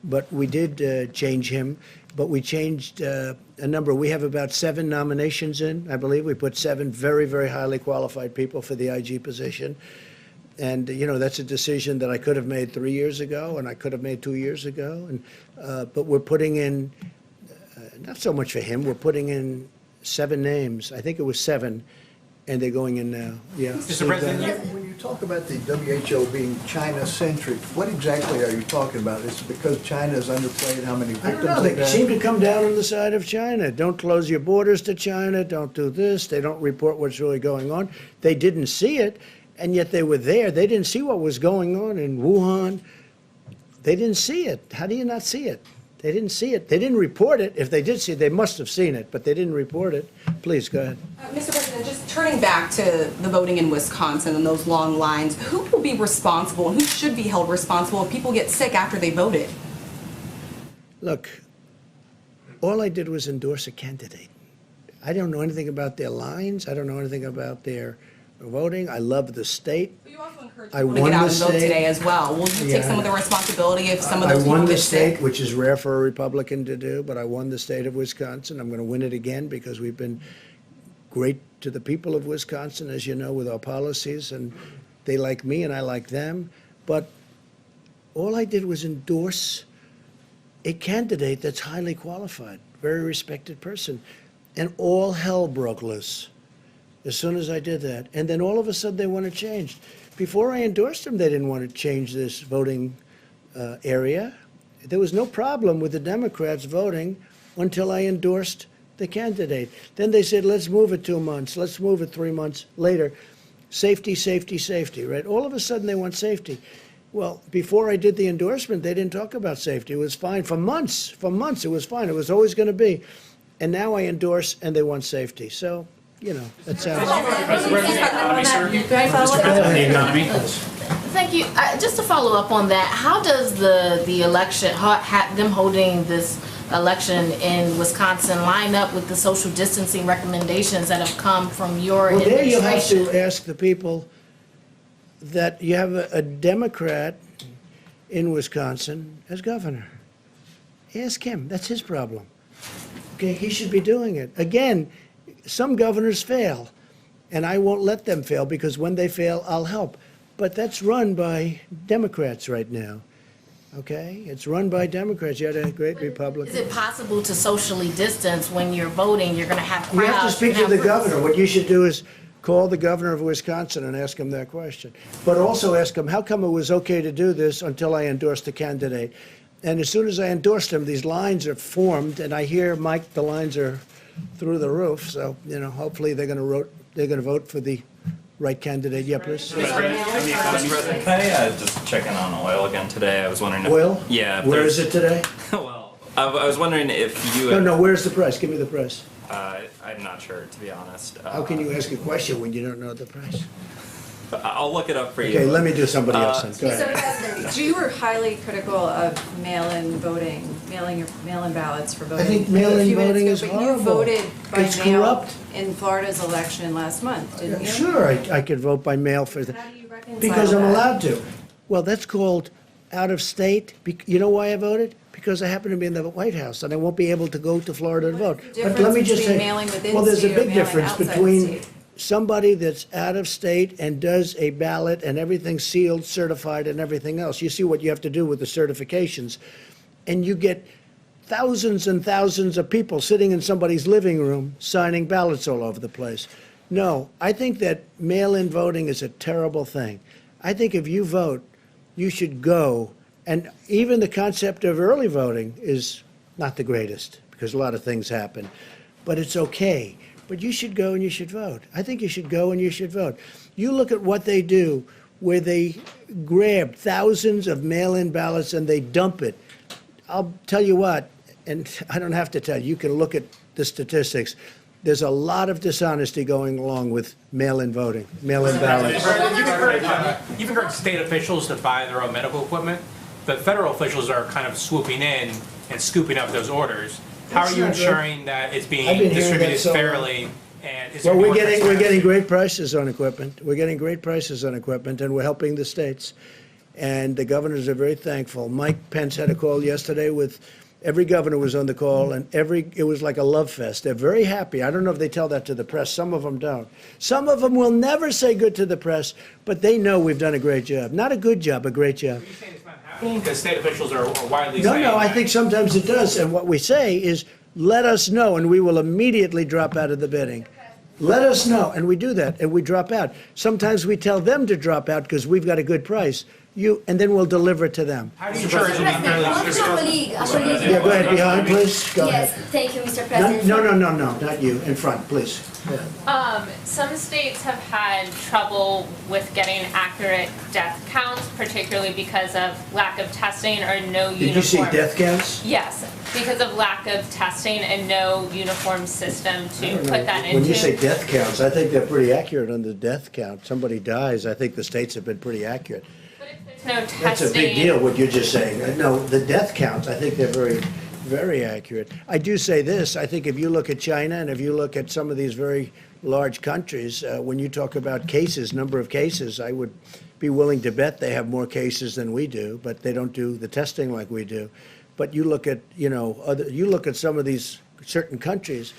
Speaker 1: But we did change him. But we changed a number. We have about 7 nominations in, I believe. We put 7 very, very highly qualified people for the IG position. And, that's a decision that I could have made 3 years ago, and I could have made 2 years ago. But we're putting in, not so much for him, we're putting in 7 names. I think it was 7, and they're going in now. Yeah.
Speaker 3: Mr. President, when you talk about the WHO being China-centric, what exactly are you talking about? Is it because China is underplayed how many
Speaker 1: I
Speaker 3: victims
Speaker 1: don't know.
Speaker 3: they've
Speaker 1: They
Speaker 3: had?
Speaker 1: seem to come down on the side of China. Don't close your borders to China. Don't do this. They don't report what's really going on. They didn't see it, and yet they were there. They didn't see what was going on in Wuhan. They didn't see it. How do you not see it? They didn't see it. They didn't report it. If they did see it, they must have seen it, but they didn't report it. Please, go ahead.
Speaker 15: Mr. President, just turning back to the voting in Wisconsin and those long lines, who will be responsible and who should be held responsible if people get sick after they voted?
Speaker 1: Look, all I did was endorse a candidate. I don't know anything about their lines. I don't know anything about their voting. I love the state.
Speaker 15: But you also encouraged
Speaker 1: I
Speaker 15: people to
Speaker 1: won
Speaker 15: get out
Speaker 1: the
Speaker 15: and vote
Speaker 1: state.
Speaker 15: today as well. Will you take some of the responsibility if some of
Speaker 1: I
Speaker 15: those people
Speaker 1: won the
Speaker 15: get sick?
Speaker 1: state, which is rare for a Republican to do, but I won the state of Wisconsin. I'm going to win it again because we've been great to the people of Wisconsin, as you know, with our policies, and they like me and I like them. But all I did was endorse a candidate that's highly qualified, very respected person, and all hell broke loose as soon as I did that. And then all of a sudden they want to change. Before I endorsed them, they didn't want to change this voting area. There was no problem with the Democrats voting until I endorsed the candidate. Then they said, let's move it 2 months. Let's move it 3 months later. Safety, safety, safety, right? All of a sudden they want safety. Well, before I did the endorsement, they didn't talk about safety. It was fine for months. For months, it was fine. It was always going to be. And now I endorse, and they want safety. So, that sounds...
Speaker 9: Thank you. Just to follow up on that, how does the election, them holding this election in Wisconsin line up with the social distancing recommendations that have come from your
Speaker 1: Well, there you have
Speaker 9: administration?
Speaker 1: to ask the people that you have a Democrat in Wisconsin as governor. Ask him. That's his problem. Okay, he should be doing it. Again, some governors fail, and I won't let them fail because when they fail, I'll help. But that's run by Democrats right now. Okay? It's run by Democrats. You had a great Republican.
Speaker 9: Is it possible to socially distance when you're voting? You're going to have crowds.
Speaker 1: You have to speak to
Speaker 9: you're
Speaker 1: the
Speaker 9: gonna have
Speaker 1: governor. What you should do is call the governor of Wisconsin and ask him that question. But also ask him, how come it was okay to do this until I endorsed the candidate? And as soon as I endorsed him, these lines are formed, and I hear, Mike, the lines are through the roof. So, hopefully they're going to vote for the right candidate. Yeah, please.
Speaker 8: Mr. President, can I just check in on oil again today? I was wondering if...
Speaker 1: Oil?
Speaker 8: Yeah. if
Speaker 1: Where
Speaker 8: there's-
Speaker 1: is it today?
Speaker 8: Well, I was wondering if you...
Speaker 1: No, where's the price? Give me the price.
Speaker 8: I'm not sure, to be honest.
Speaker 1: How can you ask a question when you don't know the price?
Speaker 8: I'll look it up for you.
Speaker 1: Okay, let me do somebody else then. Go ahead.
Speaker 7: So you were highly critical of mail-in voting, mail-in ballots for voting.
Speaker 1: I think mail-in
Speaker 7: a few minutes
Speaker 1: voting
Speaker 7: ago,
Speaker 1: is
Speaker 7: but
Speaker 1: horrible.
Speaker 7: you voted by
Speaker 1: It's
Speaker 7: mail
Speaker 1: corrupt.
Speaker 7: in Florida's election last month, didn't you?
Speaker 1: Sure, I could vote by mail for that.
Speaker 7: How do you reconcile
Speaker 1: Because I'm
Speaker 7: that?
Speaker 1: allowed to. Well, that's called out of state. You know why I voted? Because I happen to be in the White House and I won't be able to go to Florida to vote.
Speaker 7: the
Speaker 1: But let me
Speaker 7: difference
Speaker 1: just
Speaker 7: between
Speaker 1: say,
Speaker 7: mailing within
Speaker 1: well, there's a
Speaker 7: state or
Speaker 1: big
Speaker 7: mailing
Speaker 1: difference
Speaker 7: outside the
Speaker 1: between
Speaker 7: state?
Speaker 1: somebody that's out of state and does a ballot and everything sealed, certified, and everything else. You see what you have to do with the certifications. and you get thousands and thousands of people sitting in somebody's living room signing ballots all over the place. No, I think that mail-in voting is a terrible thing. I think if you vote, you should go. And even the concept of early voting is not the greatest because a lot of things happen. But it's okay. But you should go and you should vote. I think you should go and you should vote. You look at what they do where they grab thousands of mail-in ballots and they dump it. I'll tell you what, and I don't have to tell you, you can look at the statistics. There's a lot of dishonesty going along with mail-in voting, mail-in ballots.
Speaker 16: You've encouraged state officials to buy their own medical equipment. The federal officials are kind of swooping in and scooping up those orders. How are you ensuring that it's being distributed fairly? And is
Speaker 1: Well,
Speaker 16: there
Speaker 1: we're
Speaker 16: more
Speaker 1: getting great prices on equipment. We're getting great prices on equipment, and we're helping the states. And the governors are very thankful. Mike Pence had a call yesterday with every governor was on the call, and it was like a love fest. They're very happy. I don't know if they tell that to the press. Some of them don't. Some of them will never say good to the press, but they know we've done a great job. Not a good job, a great job.
Speaker 16: Because state officials are widely
Speaker 1: No,
Speaker 16: saying
Speaker 1: no, I
Speaker 16: that.
Speaker 1: think sometimes it does. And what we say is, let us know, and we will immediately drop out of the bidding. Let us know, and we do that, and we drop out. Sometimes we tell them to drop out because we've got a good price. And then we'll deliver it to them.
Speaker 16: How do you ensure it will be fairly distributed?
Speaker 1: Yeah, go ahead, behind, please. Go
Speaker 12: Yes,
Speaker 1: ahead.
Speaker 12: thank you, Mr. President.
Speaker 1: No, not you. In front, please.
Speaker 14: Some states have had trouble with getting accurate death counts, particularly because of lack of testing or no uniform.
Speaker 1: Did you see death counts?
Speaker 14: Yes, because of lack of testing and no uniform system to put that into.
Speaker 1: When you say death counts, I think they're pretty accurate on the death count. Somebody dies, I think the states have been pretty accurate.
Speaker 14: No testing.
Speaker 1: That's a big deal, what you're just saying. No, the death counts, I think they're very, very accurate. I do say this, I think if you look at China and if you look at some of these very large countries, when you talk about cases, number of cases, I would be willing to bet they have more cases than we do, but they don't do the testing like we do. But you look at, you look at some of these certain countries,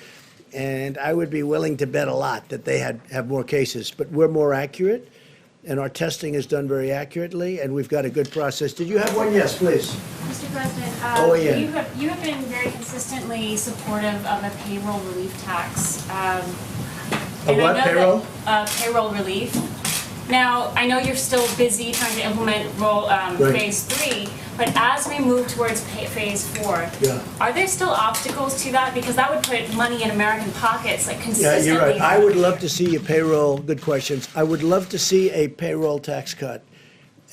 Speaker 1: and I would be willing to bet a lot that they have more cases. But we're more accurate, and our testing is done very accurately, and we've got a good process. Did you have one? Yes, please.
Speaker 17: Mr. President,
Speaker 1: Oh, yeah.
Speaker 17: you have been very consistently supportive of a payroll relief tax. And
Speaker 1: what,
Speaker 17: I know
Speaker 1: payroll?
Speaker 17: that, payroll relief. Now, I know you're still busy trying to implement
Speaker 1: Right.
Speaker 17: phase 3, but as we move towards phase 4,
Speaker 1: Yeah.
Speaker 17: are there still obstacles to that? Because that would put money in American pockets, like
Speaker 1: Yeah,
Speaker 17: consistently.
Speaker 1: you're right. I would love to see a payroll, good questions. I would love to see a payroll tax cut.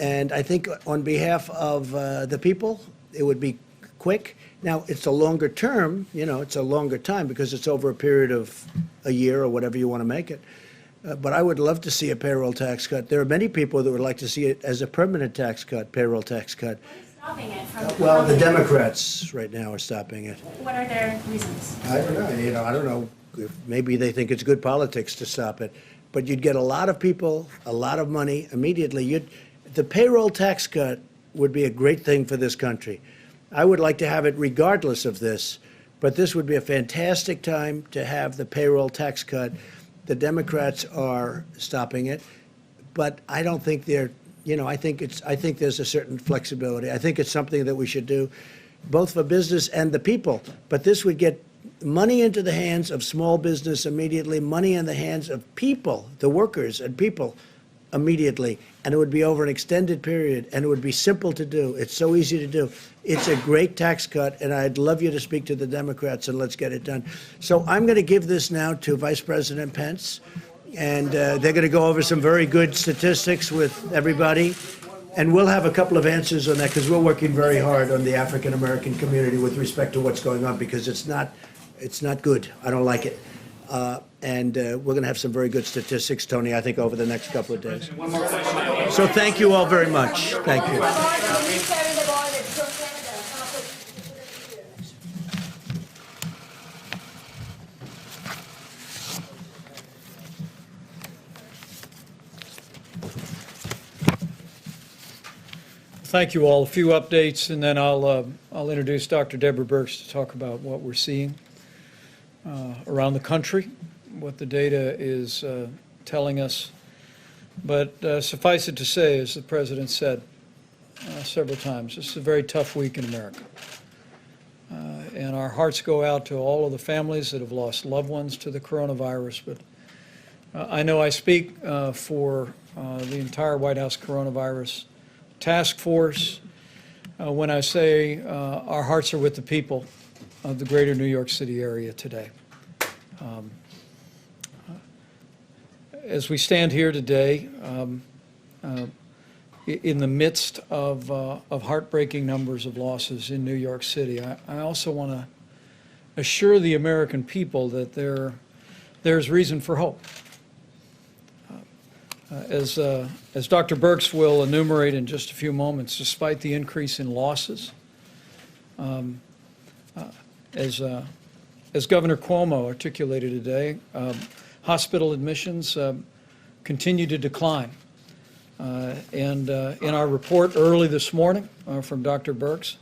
Speaker 1: And I think on behalf of the people, it would be quick. Now, it's a longer term, it's a longer time because it's over a period of a year or whatever you want to make it. But I would love to see a payroll tax cut. There are many people that would like to see it as a permanent tax cut, payroll tax cut.
Speaker 17: Stopping it from.
Speaker 1: Well, the Democrats right now are stopping it.
Speaker 17: What are their reasons?
Speaker 1: I don't know. I don't know. Maybe they think it's good politics to stop it. But you'd get a lot of people, a lot of money immediately. The payroll tax cut would be a great thing for this country. I would like to have it regardless of this, but this would be a fantastic time to have the payroll tax cut. The Democrats are stopping it, but I don't think they're, I think there's a certain flexibility. I think it's something that we should do, both for business and the people. But this would get money into the hands of small business immediately, money in the hands of people, the workers and people immediately, and it would be over an extended period, and it would be simple to do. It's so easy to do. It's a great tax cut, and I'd love you to speak to the Democrats, and let's get it done. So I'm going to give this now to Vice President Pence, and they're going to go over some very good statistics with everybody, and we'll have a couple of answers on that, because we're working very hard on the African-American community with respect to what's going on, because it's not good. I don't like it. And we're going to have some very good statistics, Tony, I think, over the next couple of days. So thank you all very much. Thank you.
Speaker 18: Thank you all. A few updates, and then I'll introduce Dr. Deborah Birx to talk about what we're seeing around the country, what the data is telling us. But suffice it to say, as the President said, several times. This is a very tough week in America. And our hearts go out to all of the families that have lost loved ones to the coronavirus. But I know I speak for the entire White House coronavirus task force when I say our hearts are with the people of the greater New York City area today. As we stand here today, in the midst of heartbreaking numbers of losses in New York City, I also want to assure the American people that there's reason for hope. As Dr. Birx will enumerate in just a few moments, despite the increase in losses, as Governor Cuomo articulated today, hospital admissions continue to decline. And in our report early this morning from Dr. Birx,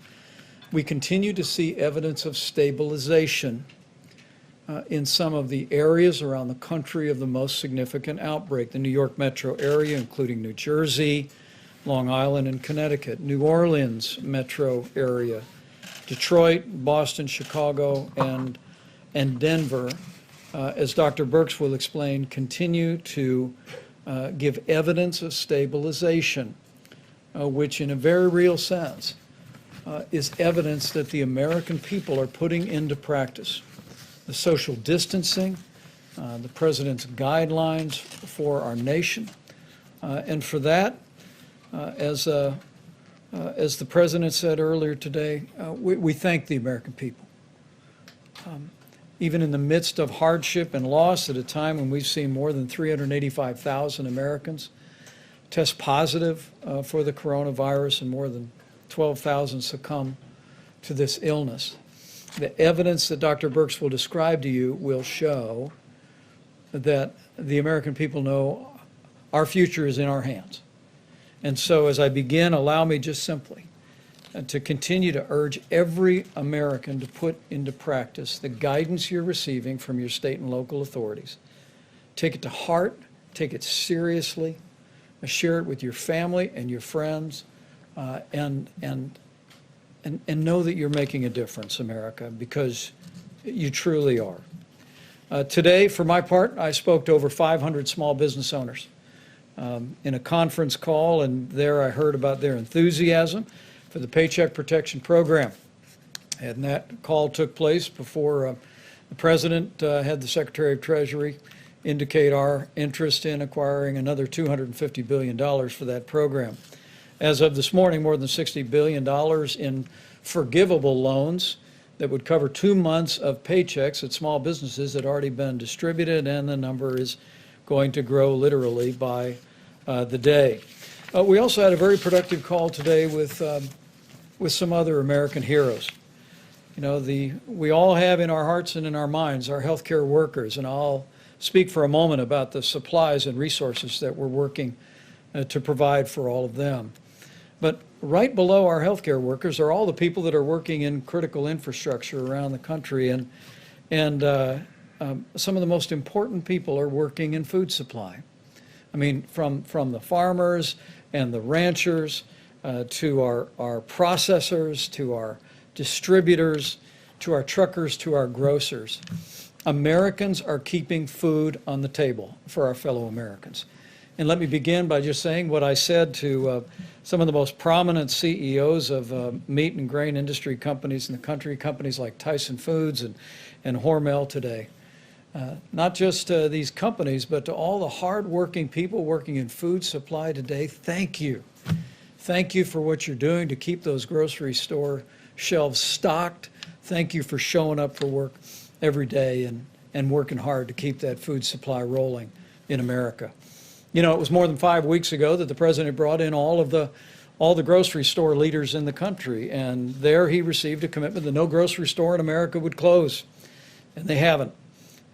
Speaker 18: we continue to see evidence of stabilization in some of the areas around the country of the most significant outbreak, the New York metro area, including New Jersey, Long Island, and Connecticut, New Orleans metro area, Detroit, Boston, Chicago, and Denver, as Dr. Birx will explain, continue to give evidence of stabilization, which in a very real sense is evidence that the American people are putting into practice the social distancing, the President's guidelines for our nation. And for that, as the President said earlier today, we thank the American people. Even in the midst of hardship and loss, at a time when we've seen more than 385,000 Americans test positive for the coronavirus and more than 12,000 succumb to this illness, the evidence that Dr. Birx will describe to you will show that the American people know our future is in our hands. And so as I begin, allow me just simply to continue to urge every American to put into practice the guidance you're receiving from your state and local authorities. Take it to heart, take it seriously, share it with your family and your friends, and know that you're making a difference, America, because you truly are. Today, for my part, I spoke to over 500 small business owners in a conference call, and there I heard about their enthusiasm for the Paycheck Protection Program. And that call took place before the President had the Secretary of Treasury indicate our interest in acquiring another $250 billion for that program. As of this morning, more than $60 billion in forgivable loans that would cover 2 months of paychecks at small businesses had already been distributed, and the number is going to grow literally by the day. We also had a very productive call today with some other American heroes. You know, we all have in our hearts and in our minds our healthcare workers, and I'll speak for a moment about the supplies and resources that we're working to provide for all of them. But right below our healthcare workers are all the people that are working in critical infrastructure around the country, and some of the most important people are working in food supply. I mean, from the farmers and the ranchers to our processors, to our distributors, to our truckers, to our grocers. Americans are keeping food on the table for our fellow Americans. And let me begin by just saying what I said to some of the most prominent CEOs of meat and grain industry companies in the country, companies like Tyson Foods and Hormel today. Not just to these companies, but to all the hardworking people working in food supply today, thank you. Thank you for what you're doing to keep those grocery store shelves stocked. Thank you for showing up for work every day and working hard to keep that food supply rolling in America. You know, it was more than 5 weeks ago that the President brought in all the grocery store leaders in the country, and there he received a commitment that no grocery store in America would close, and they haven't.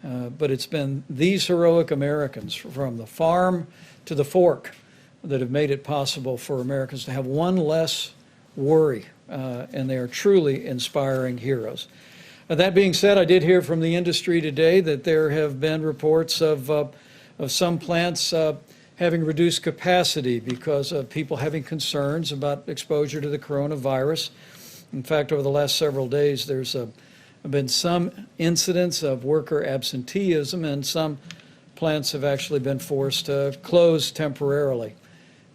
Speaker 18: But it's been these heroic Americans, from the farm to the fork, that have made it possible for Americans to have one less worry, and they are truly inspiring heroes. That being said, I did hear from the industry today that there have been reports of some plants having reduced capacity because of people having concerns about exposure to the coronavirus. In fact, over the last several days, there's been some incidents of worker absenteeism, and some plants have actually been forced to close temporarily.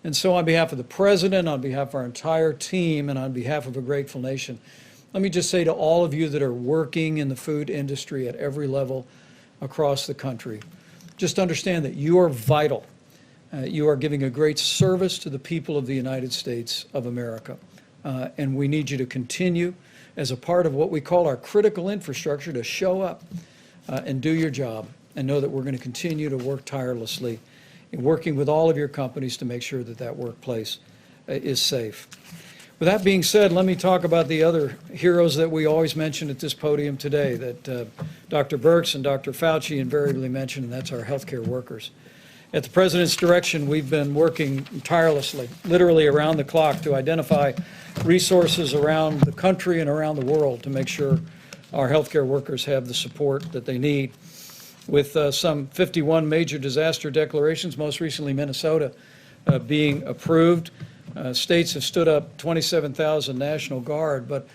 Speaker 18: And so on behalf of the President, on behalf of our entire team, and on behalf of a grateful nation, let me just say to all of you that are working in the food industry at every level across the country, just understand that you are vital. You are giving a great service to the people of the United States of America. And we need you to continue as a part of what we call our critical infrastructure to show up and do your job, and know that we're going to continue to work tirelessly in working with all of your companies to make sure that that workplace is safe. With that being said, let me talk about the other heroes that we always mention at this podium today, that Dr. Birx and Dr. Fauci invariably mention, and that's our healthcare workers. At the President's direction, we've been working tirelessly, literally around the clock, to identify resources around the country and around the world to make sure our healthcare workers have the support that they need. With some 51 major disaster declarations, most recently Minnesota being approved, states have stood up 27,000 National Guard, but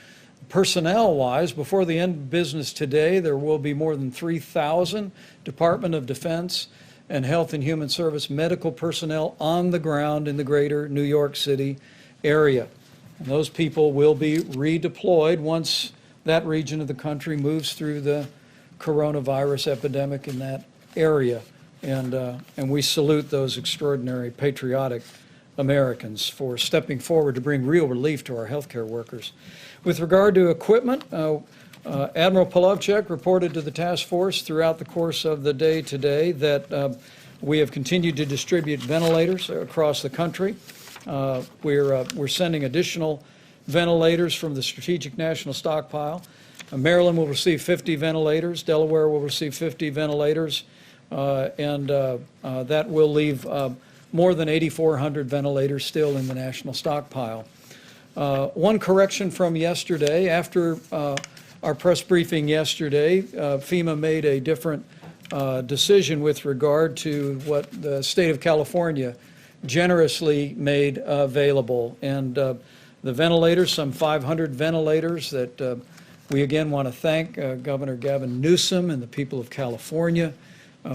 Speaker 18: personnel-wise, before the end of business today, there will be more than 3,000 Department of Defense and Health and Human Service medical personnel on the ground in the greater New York City area. And those people will be redeployed once that region of the country moves through the coronavirus epidemic in that area. And we salute those extraordinary patriotic Americans for stepping forward to bring real relief to our healthcare workers. With regard to equipment, Admiral Polovchek reported to the task force throughout the course of the day today that we have continued to distribute ventilators across the country. We're sending additional ventilators from the Strategic National Stockpile. Maryland will receive 50 ventilators. Delaware will receive 50 ventilators. And that will leave more than 8,400 ventilators still in the national stockpile. One correction from yesterday. After our press briefing yesterday, FEMA made a different decision with regard to what the state of California generously made available. And the ventilators, some 500 ventilators that we again want to thank Governor Gavin Newsom and the people of California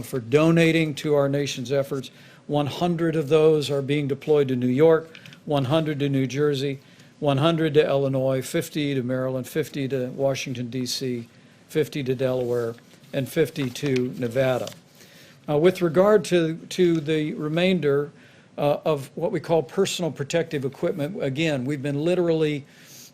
Speaker 18: for donating to our nation's efforts. 100 of those are being deployed to New York, 100 to New Jersey, 100 to Illinois, 50 to Maryland, 50 to Washington, D.C., 50 to Delaware, and 50 to Nevada. With regard to the remainder of what we call personal protective equipment, again, we've been literally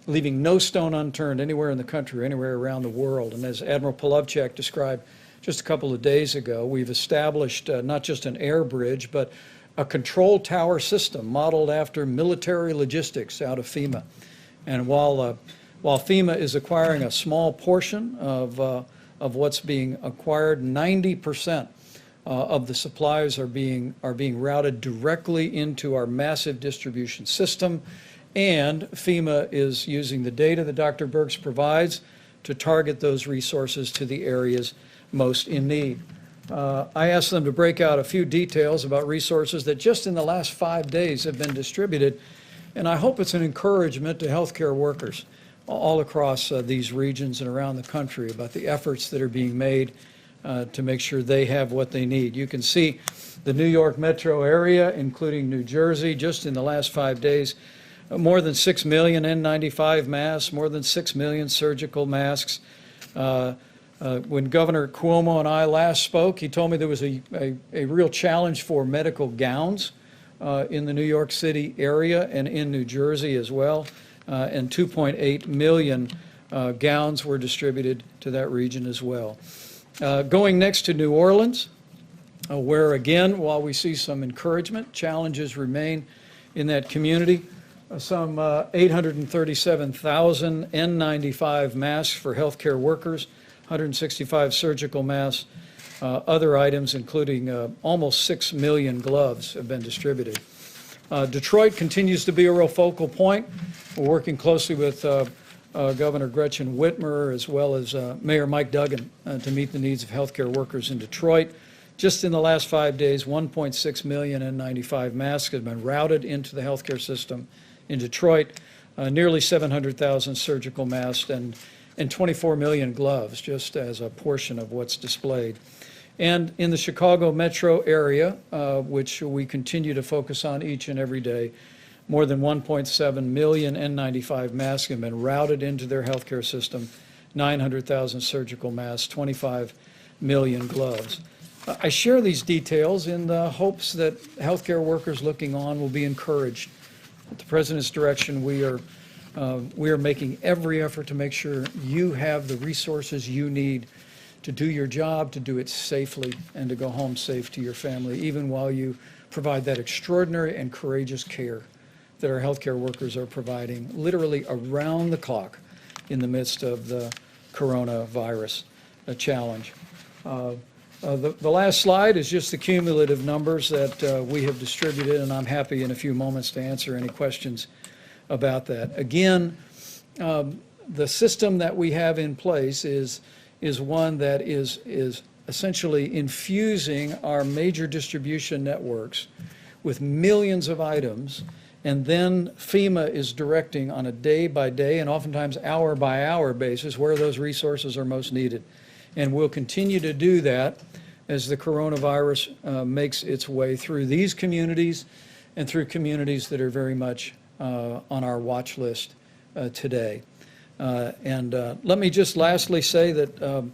Speaker 18: leaving no stone unturned anywhere in the country or anywhere around the world. And as Admiral Polovchek described just a couple of days ago, we've established not just an air bridge, but a control tower system modeled after military logistics out of FEMA. And while FEMA is acquiring a small portion of what's being acquired, 90% of the supplies are being routed directly into our massive distribution system. And FEMA is using the data that Dr. Birx provides to target those resources to the areas most in need. I asked them to break out a few details about resources that just in the last 5 days have been distributed, and I hope it's an encouragement to healthcare workers all across these regions and around the country about the efforts that are being made to make sure they have what they need. You can see the New York metro area, including New Jersey, just in the last 5 days, more than 6 million N95 masks, more than 6 million surgical masks. When Governor Cuomo and I last spoke, he told me there was a real challenge for medical gowns in the New York City area and in New Jersey as well. And 2.8 million gowns were distributed to that region as well. Going next to New Orleans, where again, while we see some encouragement, challenges remain in that community. Some 837,000 N95 masks for healthcare workers, 165 surgical masks, other items including almost 6 million gloves have been distributed. Detroit continues to be a real focal point. We're working closely with Governor Gretchen Whitmer as well as Mayor Mike Duggan to meet the needs of healthcare workers in Detroit. Just in the last 5 days, 1.6 million N95 masks have been routed into the healthcare system in Detroit, nearly 700,000 surgical masks, and 24 million gloves, just as a portion of what's displayed. And in the Chicago metro area, which we continue to focus on each and every day, more than 1.7 million N95 masks have been routed into their healthcare system, 900,000 surgical masks, 25 million gloves. I share these details in the hopes that healthcare workers looking on will be encouraged. At the President's direction, we are making every effort to make sure you have the resources you need to do your job, to do it safely, and to go home safe to your family, even while you provide that extraordinary and courageous care that our healthcare workers are providing literally around the clock in the midst of the coronavirus challenge. The last slide is just the cumulative numbers that we have distributed, and I'm happy in a few moments to answer any questions about that. Again, the system that we have in place is one that is essentially infusing our major distribution networks with millions of items, and then FEMA is directing on a day-by-day and oftentimes hour-by-hour basis where those resources are most needed. And we'll continue to do that as the coronavirus makes its way through these communities and through communities that are very much on our watch list today. Let me just lastly say that,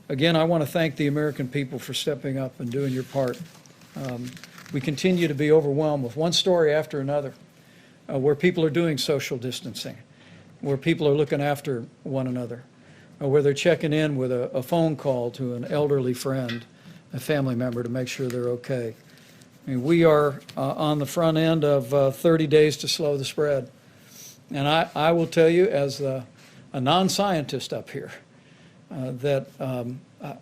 Speaker 18: again, I want to thank the American people for stepping up and doing your part. We continue to be overwhelmed with one story after another, where people are doing social distancing, where people are looking after one another, where they're checking in with a phone call to an elderly friend, a family member, to make sure they're okay. I mean, we are on the front end of 30 days to slow the spread. And I will tell you, as a non-scientist up here, that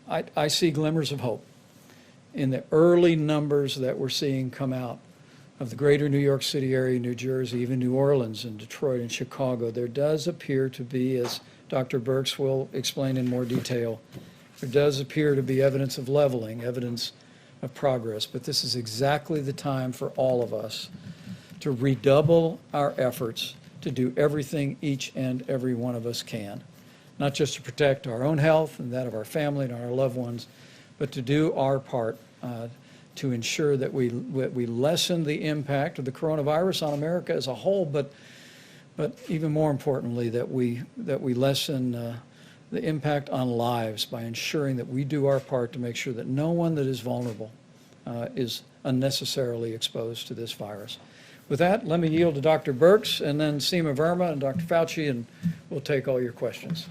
Speaker 18: I see glimmers of hope in the early numbers that we're seeing come out of the greater New York City area, New Jersey, even New Orleans and Detroit and Chicago. There does appear to be, as Dr. Birx will explain in more detail, there does appear to be evidence of leveling, evidence of progress. But this is exactly the time for all of us to redouble our efforts to do everything each and every one of us can, not just to protect our own health and that of our family and our loved ones, but to do our part to ensure that we lessen the impact of the coronavirus on America as a whole, but even more importantly, that we lessen the impact on lives by ensuring that we do our part to make sure that no one that is vulnerable is unnecessarily exposed to this virus. With that, let me yield to Dr. Birx and then Seema Verma and Dr. Fauci, and we'll take all your questions.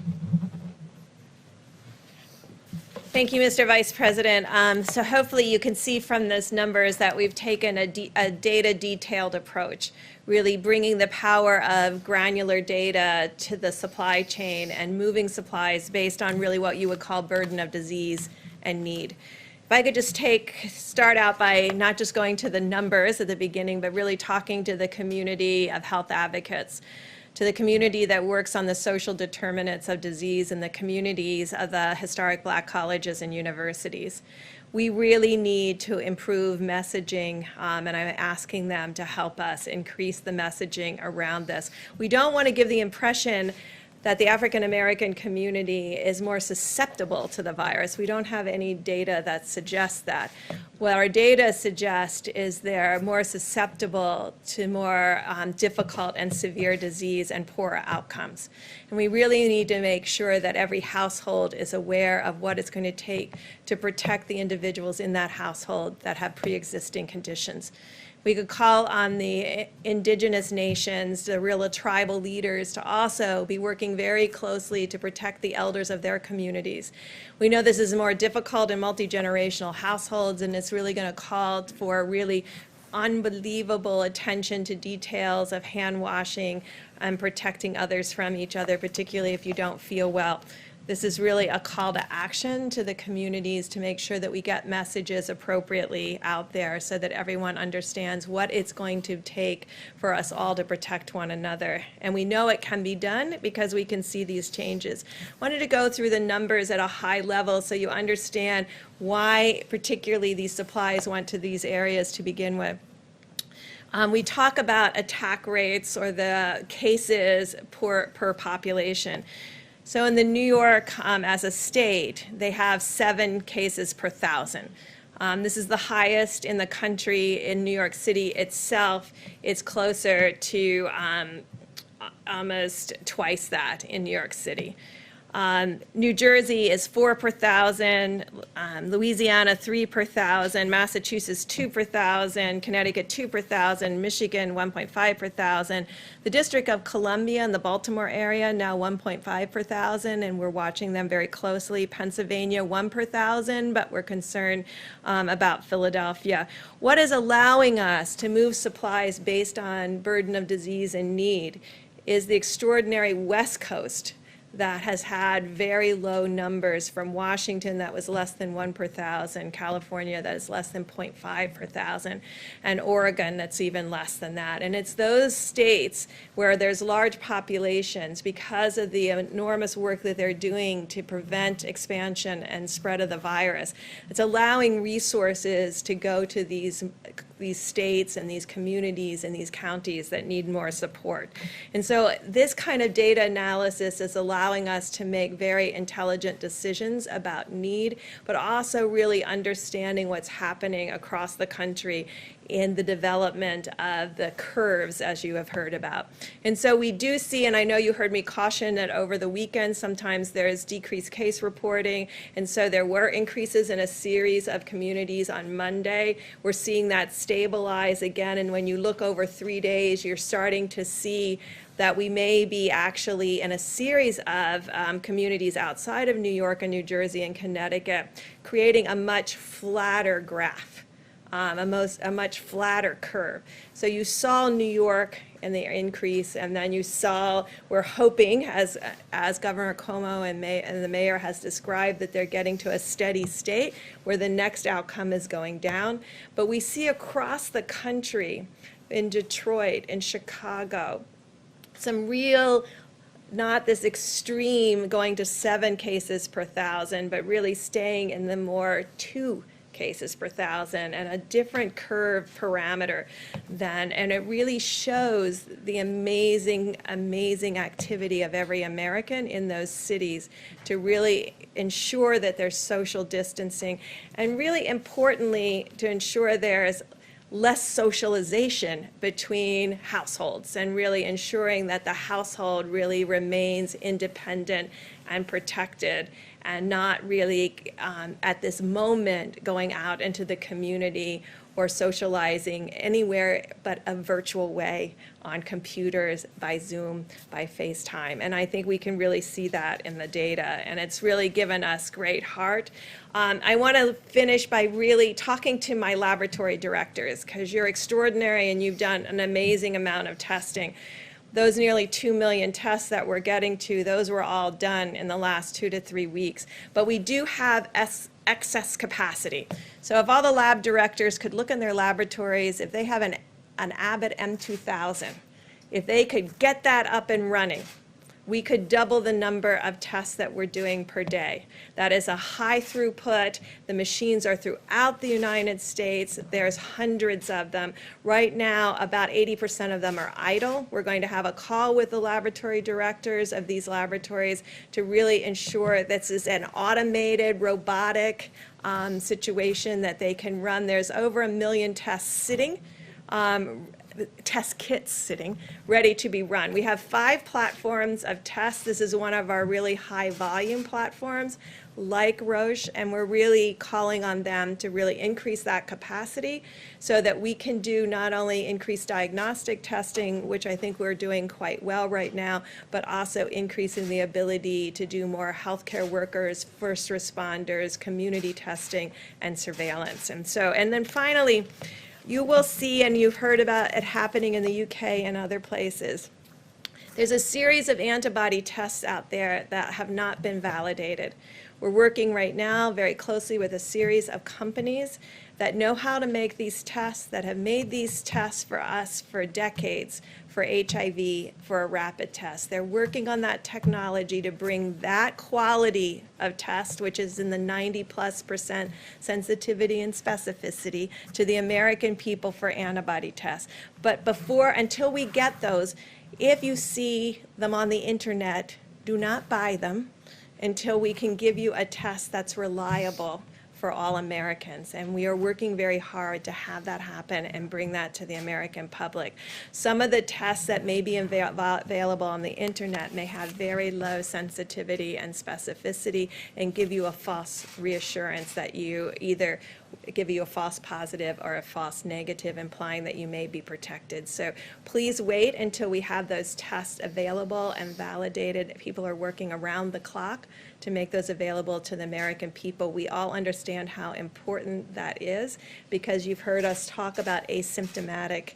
Speaker 19: Thank you, Mr. Vice President. So hopefully you can see from those numbers that we've taken a data-detailed approach, really bringing the power of granular data to the supply chain and moving supplies based on really what you would call burden of disease and need. If I could just start out by not just going to the numbers at the beginning, but really talking to the community of health advocates, to the community that works on the social determinants of disease and the communities of the historic Black colleges and universities. We really need to improve messaging, and I'm asking them to help us increase the messaging around this. We don't want to give the impression that the African American community is more susceptible to the virus. We don't have any data that suggests that. What our data suggest is they're more susceptible to more difficult and severe disease and poorer outcomes. And we really need to make sure that every household is aware of what it's going to take to protect the individuals in that household that have pre-existing conditions. We could call on the indigenous nations, the real tribal leaders, to also be working very closely to protect the elders of their communities. We know this is more difficult in multi-generational households, and it's really going to call for really unbelievable attention to details of hand washing and protecting others from each other, particularly if you don't feel well. This is really a call to action to the communities to make sure that we get messages appropriately out there so that everyone understands what it's going to take for us all to protect one another. And we know it can be done because we can see these changes. I wanted to go through the numbers at a high level so you understand why particularly these supplies went to these areas to begin with. We talk about attack rates or the cases per population. So in the New York, as a state, they have 7 cases per 1,000. This is the highest in the country. In New York City itself, it's closer to almost twice that in New York City. New Jersey is 4 per 1,000, Louisiana 3 per 1,000, Massachusetts 2 per 1,000, Connecticut 2 per 1,000, Michigan 1.5 per 1,000. The District of Columbia in the Baltimore area now 1.5 per 1,000, and we're watching them very closely. Pennsylvania 1 per 1,000, but we're concerned about Philadelphia. What is allowing us to move supplies based on burden of disease and need is the extraordinary West Coast that has had very low numbers, from Washington that was less than 1 per 1,000, California that is less than 0.5 per 1,000, and Oregon that's even less than that. And it's those states where there's large populations, because of the enormous work that they're doing to prevent expansion and spread of the virus. It's allowing resources to go to these states and these communities and these counties that need more support. And so this kind of data analysis is allowing us to make very intelligent decisions about need, but also really understanding what's happening across the country in the development of the curves, as you have heard about. And so we do see, and I know you heard me caution that over the weekend sometimes there's decreased case reporting, and so there were increases in a series of communities on Monday. We're seeing that stabilize again, and when you look over 3 days, you're starting to see that we may be actually in a series of communities outside of New York and New Jersey and Connecticut creating a much flatter graph. A much flatter curve. So you saw New York and the increase, and then you saw, we're hoping, as Governor Cuomo and the mayor has described, that they're getting to a steady state where the next outcome is going down. But we see across the country, in Detroit, in Chicago, some real, not this extreme going to 7 cases per 1,000, but really staying in the more 2 cases per 1,000 and a different curve parameter then, and it really shows the amazing activity of every American in those cities to really ensure that there's social distancing, and really importantly to ensure there's less socialization between households, and really ensuring that the household really remains independent and protected, and not really at this moment going out into the community or socializing anywhere but a virtual way on computers, by Zoom, by FaceTime. And I think we can really see that in the data, and it's really given us great heart. I want to finish by really talking to my laboratory directors, because you're extraordinary and you've done an amazing amount of testing. Those nearly 2 million tests that we're getting to, those were all done in the last 2 to 3 weeks. But we do have excess capacity. So if all the lab directors could look in their laboratories, if they have an Abbott M2000, if they could get that up and running, we could double the number of tests that we're doing per day. That is a high throughput. The machines are throughout the United States. There's hundreds of them. Right now, about 80% of them are idle. We're going to have a call with the laboratory directors of these laboratories to really ensure this is an automated, robotic situation that they can run. There's over 1 million tests sitting. Test kits sitting, ready to be run. We have 5 platforms of tests. This is one of our really high volume platforms, like Roche, and we're really calling on them to really increase that capacity so that we can do not only increased diagnostic testing, which I think we're doing quite well right now, but also increasing the ability to do more healthcare workers, first responders, community testing, and surveillance. And then finally, you will see, and you've heard about it happening in the UK and other places, There's a series of antibody tests out there that have not been validated. We're working right now very closely with a series of companies that know how to make these tests, that have made these tests for us for decades, for HIV, for a rapid test. They're working on that technology to bring that quality of test, which is in the 90+% sensitivity and specificity, to the American people for antibody tests. But until we get those, if you see them on the internet, do not buy them until we can give you a test that's reliable for all Americans. And we are working very hard to have that happen and bring that to the American public. Some of the tests that may be available on the internet may have very low sensitivity and specificity and give you a false reassurance that you either give you a false positive or a false negative, implying that you may be protected. So please wait until we have those tests available and validated. People are working around the clock to make those available to the American people. We all understand how important that is because you've heard us talk about asymptomatic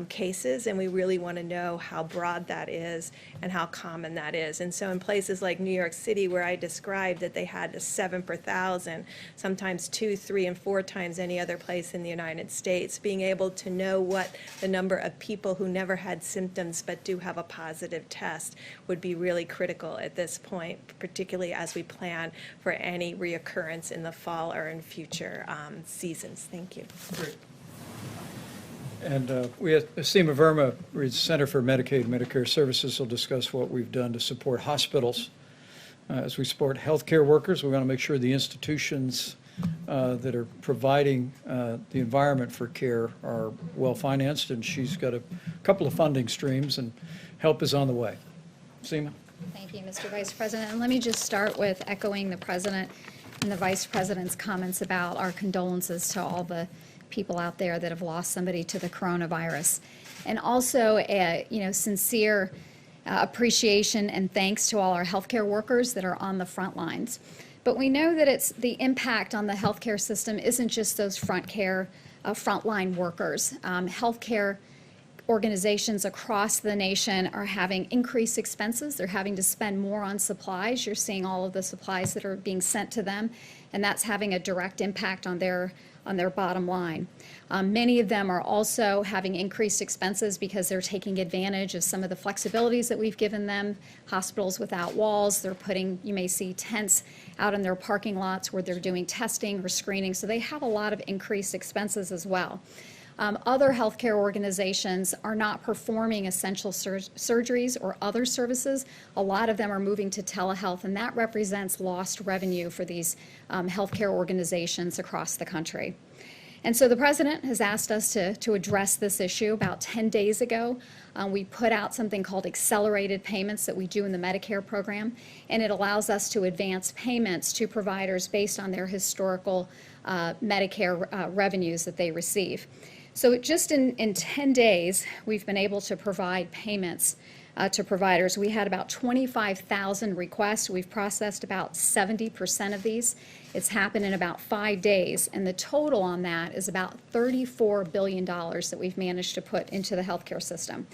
Speaker 19: cases, and we really want to know how broad that is and how common that is. And so in places like New York City, where I described that they had a 7 per 1,000, sometimes 2, 3, and 4 times any other place in the United States, being able to know what the number of people who never had symptoms but do have a positive test would be really critical at this point, particularly as we plan for any reoccurrence in the fall or in future seasons. Thank you.
Speaker 18: Great. And we have Seema Verma, Center for Medicaid and Medicare Services, will discuss what we've done to support hospitals. As we support healthcare workers, we want to make sure the institutions that are providing the environment for care are well-financed, and she's got a couple of funding streams, and help is on the way. Seema?
Speaker 10: Thank you, Mr. Vice President. And let me just start with echoing the President and the Vice President's comments about our condolences to all the people out there that have lost somebody to the coronavirus. And also, sincere appreciation and thanks to all our healthcare workers that are on the front lines. But we know that it's the impact on the healthcare system isn't just those frontline workers. Healthcare organizations across the nation are having increased expenses. They're having to spend more on supplies. You're seeing all of the supplies that are being sent to them, and that's having a direct impact on their bottom line. Many of them are also having increased expenses because they're taking advantage of some of the flexibilities that we've given them. Hospitals without walls, they're putting, you may see tents out in their parking lots where they're doing testing or screening, so they have a lot of increased expenses as well. Other healthcare organizations are not performing essential surgeries or other services. A lot of them are moving to telehealth, and that represents lost revenue for these healthcare organizations across the country. And so the President has asked us to address this issue. About 10 days ago, we put out something called accelerated payments that we do in the Medicare program, and it allows us to advance payments to providers based on their historical Medicare revenues that they receive. So just in 10 days, we've been able to provide payments to providers. We had about 25,000 requests. We've processed about 70% of these. It's happened in about 5 days, and the total on that is about $34 billion that we've managed to put into the healthcare system.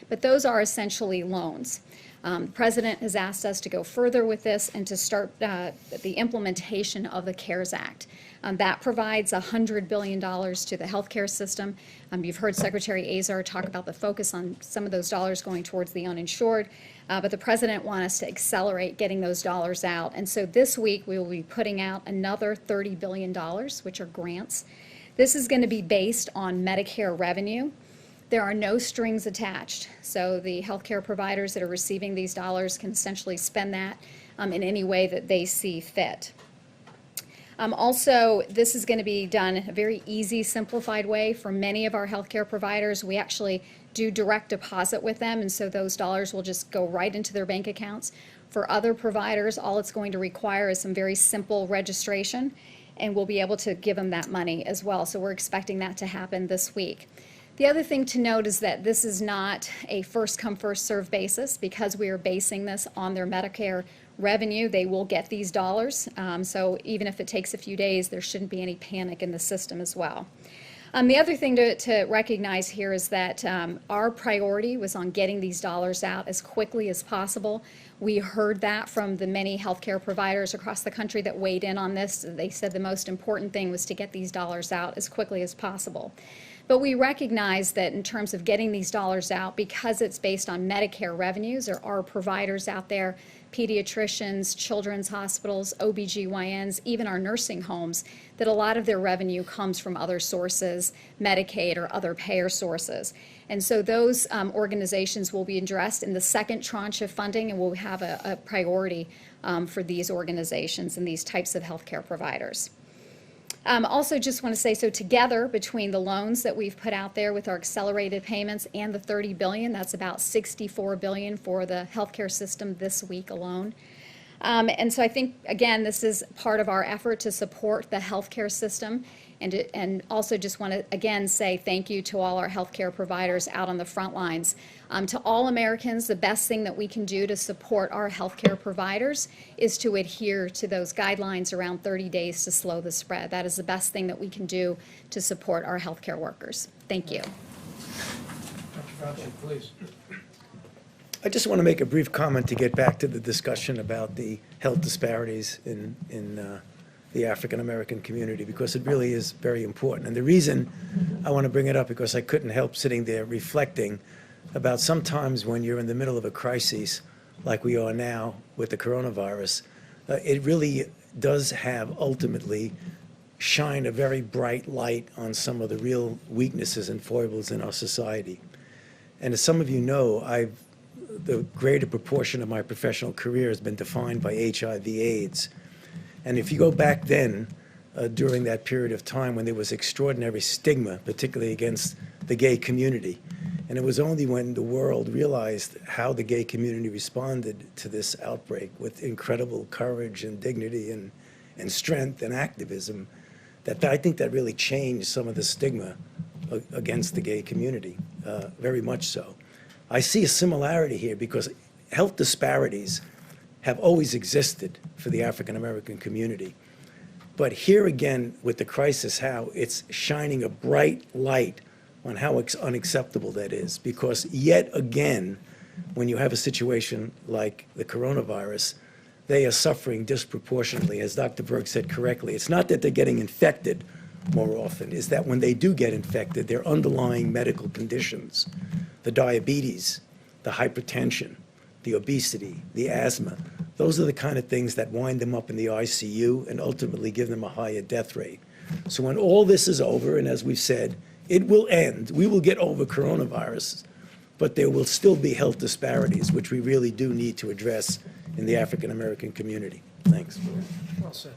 Speaker 10: But those are essentially loans. The President has asked us to go further with this and to start the implementation of the CARES Act. That provides $100 billion to the healthcare system. You've heard Secretary Azar talk about the focus on some of those dollars going towards the uninsured, but the President wants us to accelerate getting those dollars out. And so this week we will be putting out another $30 billion, which are grants. This is going to be based on Medicare revenue. There are no strings attached, so the healthcare providers that are receiving these dollars can essentially spend that in any way that they see fit. Also, this is going to be done in a very easy, simplified way for many of our healthcare providers. We actually do direct deposit with them, and so those dollars will just go right into their bank accounts. For other providers, all it's going to require is some very simple registration, and we'll be able to give them that money as well. So we're expecting that to happen this week. The other thing to note is that this is not a first-come, first-served basis. Because we are basing this on their Medicare revenue, they will get these dollars. So even if it takes a few days, there shouldn't be any panic in the system as well. The other thing to recognize here is that our priority was on getting these dollars out as quickly as possible. We heard that from the many healthcare providers across the country that weighed in on this. They said the most important thing was to get these dollars out as quickly as possible. But we recognize that in terms of getting these dollars out, because it's based on Medicare revenues, there are providers out there, pediatricians, children's hospitals, OBGYNs, even our nursing homes, that a lot of their revenue comes from other sources, Medicaid or other payer sources. And so those organizations will be addressed in the second tranche of funding, and we'll have a priority for these organizations and these types of healthcare providers. Also just want to say, so together between the loans that we've put out there with our accelerated payments and the $30 billion, that's about $64 billion for the healthcare system this week alone. And so I think, again, this is part of our effort to support the healthcare system, and also just want to, again, say thank you to all our healthcare providers out on the front lines. To all Americans, the best thing that we can do to support our healthcare providers is to adhere to those guidelines around 30 days to slow the spread. That is the best thing that we can do to support our healthcare workers. Thank you.
Speaker 18: Dr. Fauci, please.
Speaker 2: I just want to make a brief comment to get back to the discussion about the health disparities in the African American community, because it really is very important. And the reason I want to bring it up, because I couldn't help sitting there reflecting about sometimes when you're in the middle of a crisis like we are now with the coronavirus, it really does have ultimately shine a very bright light on some of the real weaknesses and foibles in our society. And as some of you know, the greater proportion of my professional career has been defined by HIV/AIDS. And if you go back then, during that period of time when there was extraordinary stigma, particularly against the gay community, and it was only when the world realized how the gay community responded to this outbreak with incredible courage and dignity and strength and activism, that I think that really changed some of the stigma against the gay community, very much so. I see a similarity here because health disparities have always existed for the African American community. But here again, with the crisis, how it's shining a bright light on how unacceptable that is. Because yet again, when you have a situation like the coronavirus, they are suffering disproportionately. As Dr. Berg said correctly, it's not that they're getting infected more often, it's that when they do get infected, their underlying medical conditions, the diabetes, the hypertension, the obesity, the asthma, those are the kind of things that wind them up in the ICU and ultimately give them a higher death rate. So when all this is over, and as we've said, it will end, we will get over coronavirus, but there will still be health disparities, which we really do need to address in the African American community. Thanks.
Speaker 18: Well said.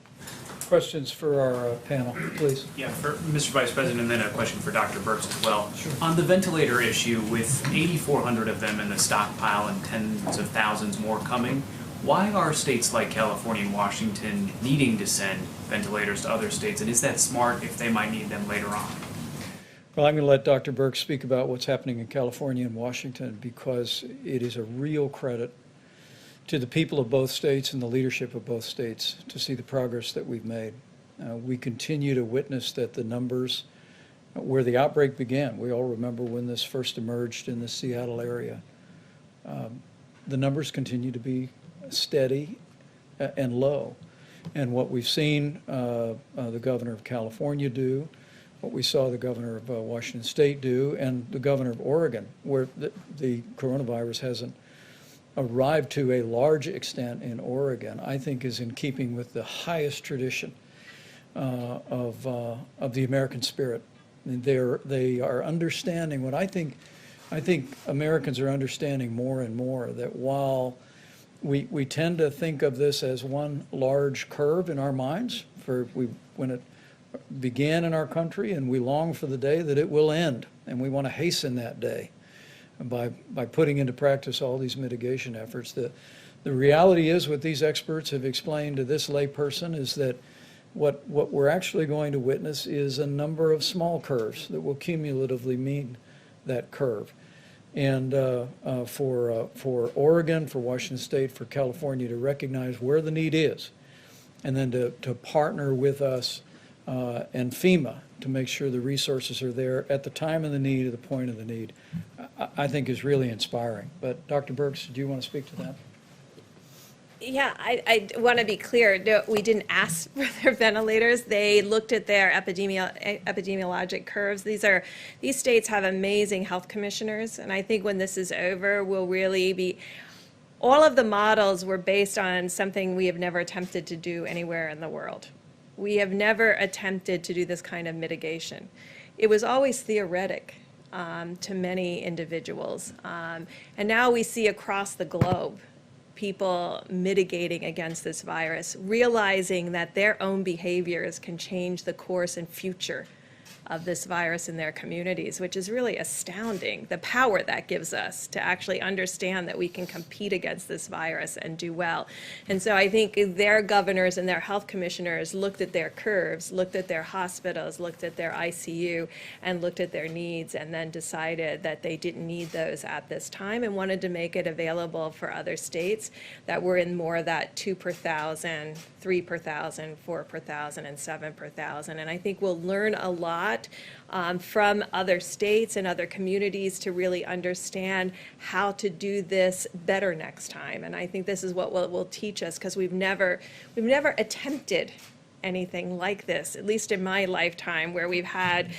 Speaker 18: Questions for our panel, please.
Speaker 6: Yeah, for Mr. Vice President, and then a question for Dr. Birx as well. Sure. On the ventilator issue, with 8,400 of them in the stockpile and tens of thousands more coming, why are states like California and Washington needing to send ventilators to other states, and is that smart if they might need them later on?
Speaker 18: Well, I'm going to let Dr. Birx speak about what's happening in California and Washington, because it is a real credit to the people of both states and the leadership of both states to see the progress that we've made. We continue to witness that the numbers where the outbreak began, we all remember when this first emerged in the Seattle area, the numbers continue to be steady and low. And what we've seen the governor of California do, what we saw the governor of Washington State do, and the governor of Oregon, where the coronavirus hasn't arrived to a large extent in Oregon, I think is in keeping with the highest tradition of the American spirit. And they are understanding what I think Americans are understanding more and more, that while we tend to think of this as one large curve in our minds when it began in our country, and we long for the day that it will end, and we want to hasten that day by putting into practice all these mitigation efforts. The reality is, what these experts have explained to this layperson, is that what we're actually going to witness is a number of small curves that will cumulatively mean that curve. And for Oregon, for Washington State, for California to recognize where the need is, and then to partner with us and FEMA to make sure the resources are there at the time of the need, at the point of the need, I think is really inspiring. But Dr. Birx, do you want to speak to that?
Speaker 19: Yeah, I want to be clear, no, we didn't ask for their ventilators. They looked at their epidemiologic curves. These states have amazing health commissioners, and I think when this is over, we'll really be, all of the models were based on something we have never attempted to do anywhere in the world. We have never attempted to do this kind of mitigation. It was always theoretic to many individuals. And now we see across the globe people mitigating against this virus, realizing that their own behaviors can change the course and future of this virus in their communities, which is really astounding, the power that gives us to actually understand that we can compete against this virus and do well. And so I think their governors and their health commissioners looked at their curves, looked at their hospitals, looked at their ICU, and looked at their needs, and then decided that they didn't need those at this time and wanted to make it available for other states that were in more of that 2 per 1,000, 3 per 1,000, 4 per 1,000, and 7 per 1,000. And I think we'll learn a lot from other states and other communities to really understand how to do this better next time. And I think this is what will teach us, because we've never attempted anything like this, at least in my lifetime, where we've had,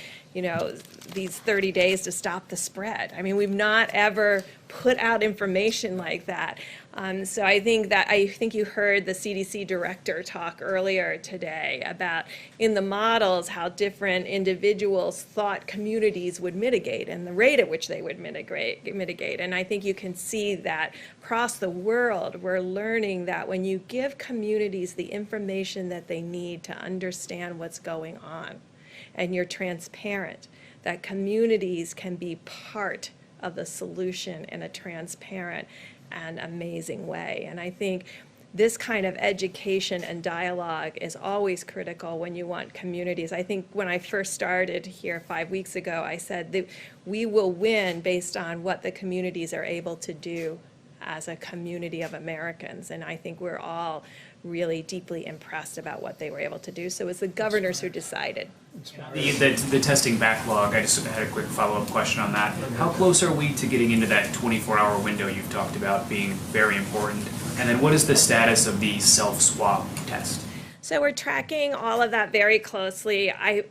Speaker 19: these 30 days to stop the spread. I mean, we've not ever put out information like that. So I think you heard the CDC director talk earlier today about, in the models, how different individuals thought communities would mitigate and the rate at which they would mitigate. And I think you can see that across the world, we're learning that when you give communities the information that they need to understand what's going on, and you're transparent, that communities can be part of the solution in a transparent and amazing way. And I think this kind of education and dialogue is always critical when you want communities. I think when I first started here 5 weeks ago, I said that we will win based on what the communities are able to do as a community of Americans. And I think we're all really deeply impressed about what they were able to do. So it's the governors who decided.
Speaker 6: The testing backlog, I just had a quick follow-up question on that. How close are we to getting into that 24-hour window you've talked about being very important? And then what is the status of the self-swab test?
Speaker 19: So we're tracking all of that very closely. I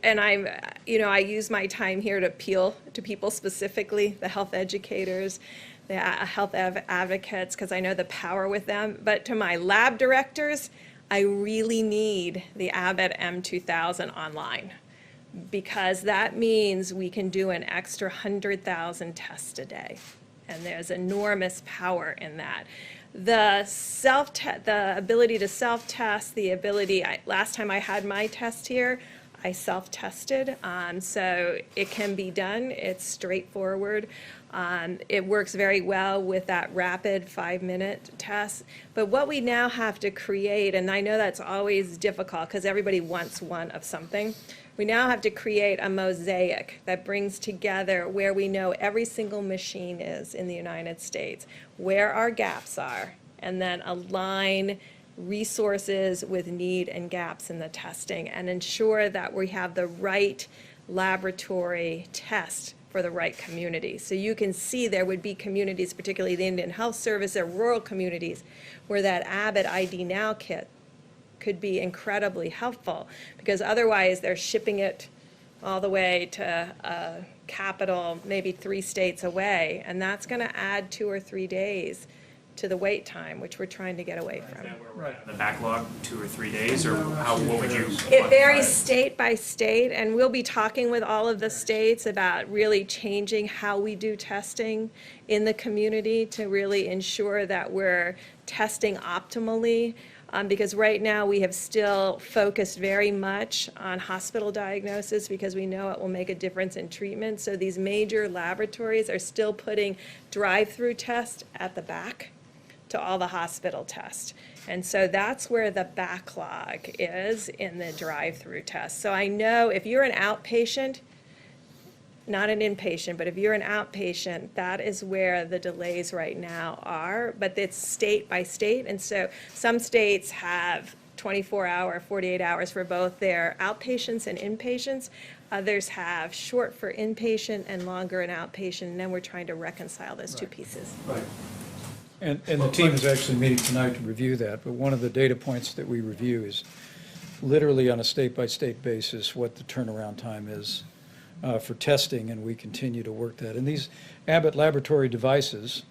Speaker 19: use my time here to appeal to people specifically, the health educators, the health advocates, because I know the power with them. But to my lab directors, I really need the Abbott M2000 online, because that means we can do an extra 100,000 tests a day. And there's enormous power in that. The ability to self-test, last time I had my test here, I self-tested, so it can be done. It's straightforward. It works very well with that rapid 5-minute test. But what we now have to create, and I know that's always difficult because everybody wants one of something, we now have to create a mosaic that brings together where we know every single machine is in the United States, where our gaps are, and then align resources with need and gaps in the testing, and ensure that we have the right laboratory test for the right community. So you can see there would be communities, particularly the Indian Health Service or rural communities, where that Abbott ID Now kit could be incredibly helpful, because otherwise they're shipping it all the way to a capital, maybe 3 states away, and that's going to add 2 or 3 days to the wait time, which we're trying to get away from.
Speaker 6: The backlog, 2 or 3 days, or what would you?
Speaker 19: It varies state by state, and we'll be talking with all of the states about really changing how we do testing in the community to really ensure that we're testing optimally. Because right now we have still focused very much on hospital diagnosis because we know it will make a difference in treatment. So these major laboratories are still putting drive-through tests at the back to all the hospital tests. And so that's where the backlog is, in the drive-through tests. So I know if you're an outpatient, not an inpatient, but if you're an outpatient, that is where the delays right now are, but it's state by state. And so some states have 24-hour, 48 hours for both their outpatients and inpatients. others have short for inpatient and longer in outpatient, and then we're trying to reconcile those two pieces.
Speaker 1: Right.
Speaker 18: And the team is actually meeting tonight to review that, but one of the data points that we review is literally on a state-by-state basis what the turnaround time is for testing, and we continue to work that. And these Abbott laboratory devices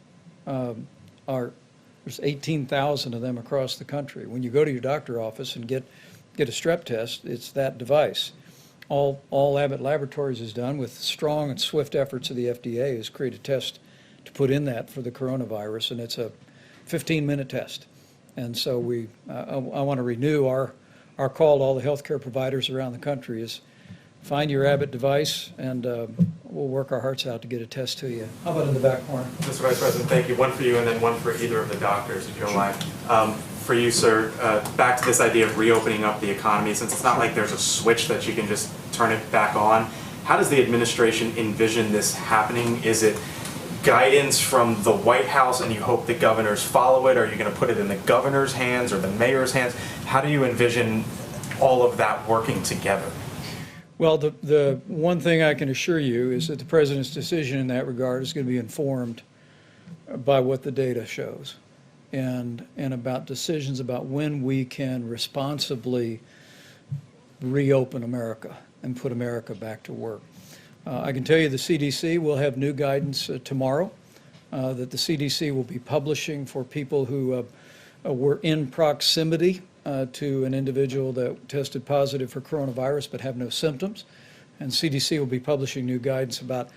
Speaker 18: there's 18,000 of them across the country. When you go to your doctor office and get a strep test, it's that device. All Abbott Laboratories has done with strong and swift efforts of the FDA is create a test to put in that for the coronavirus, and it's a 15-minute test. And so I want to renew our call to all the healthcare providers around the country is find your Abbott device, and we'll work our hearts out to get a test to you. How about in the back corner?
Speaker 4: Mr. Vice President, thank you. One for you and then one for either of the doctors, if you don't mind. For you, sir, back to this idea of reopening up the economy, since it's not like there's a switch that you can just turn it back on, how does the administration envision this happening? Is it guidance from the White House and you hope the governors follow it? Are you going to put it in the governor's hands or the mayor's hands? How do you envision all of that working together?
Speaker 18: Well, the one thing I can assure you is that the president's decision in that regard is going to be informed by what the data shows and about decisions about when we can responsibly reopen America and put America back to work. I can tell you the CDC will have new guidance tomorrow that the CDC will be publishing for people who were in proximity to an individual that tested positive for coronavirus but have no symptoms. And CDC will be publishing new guidance about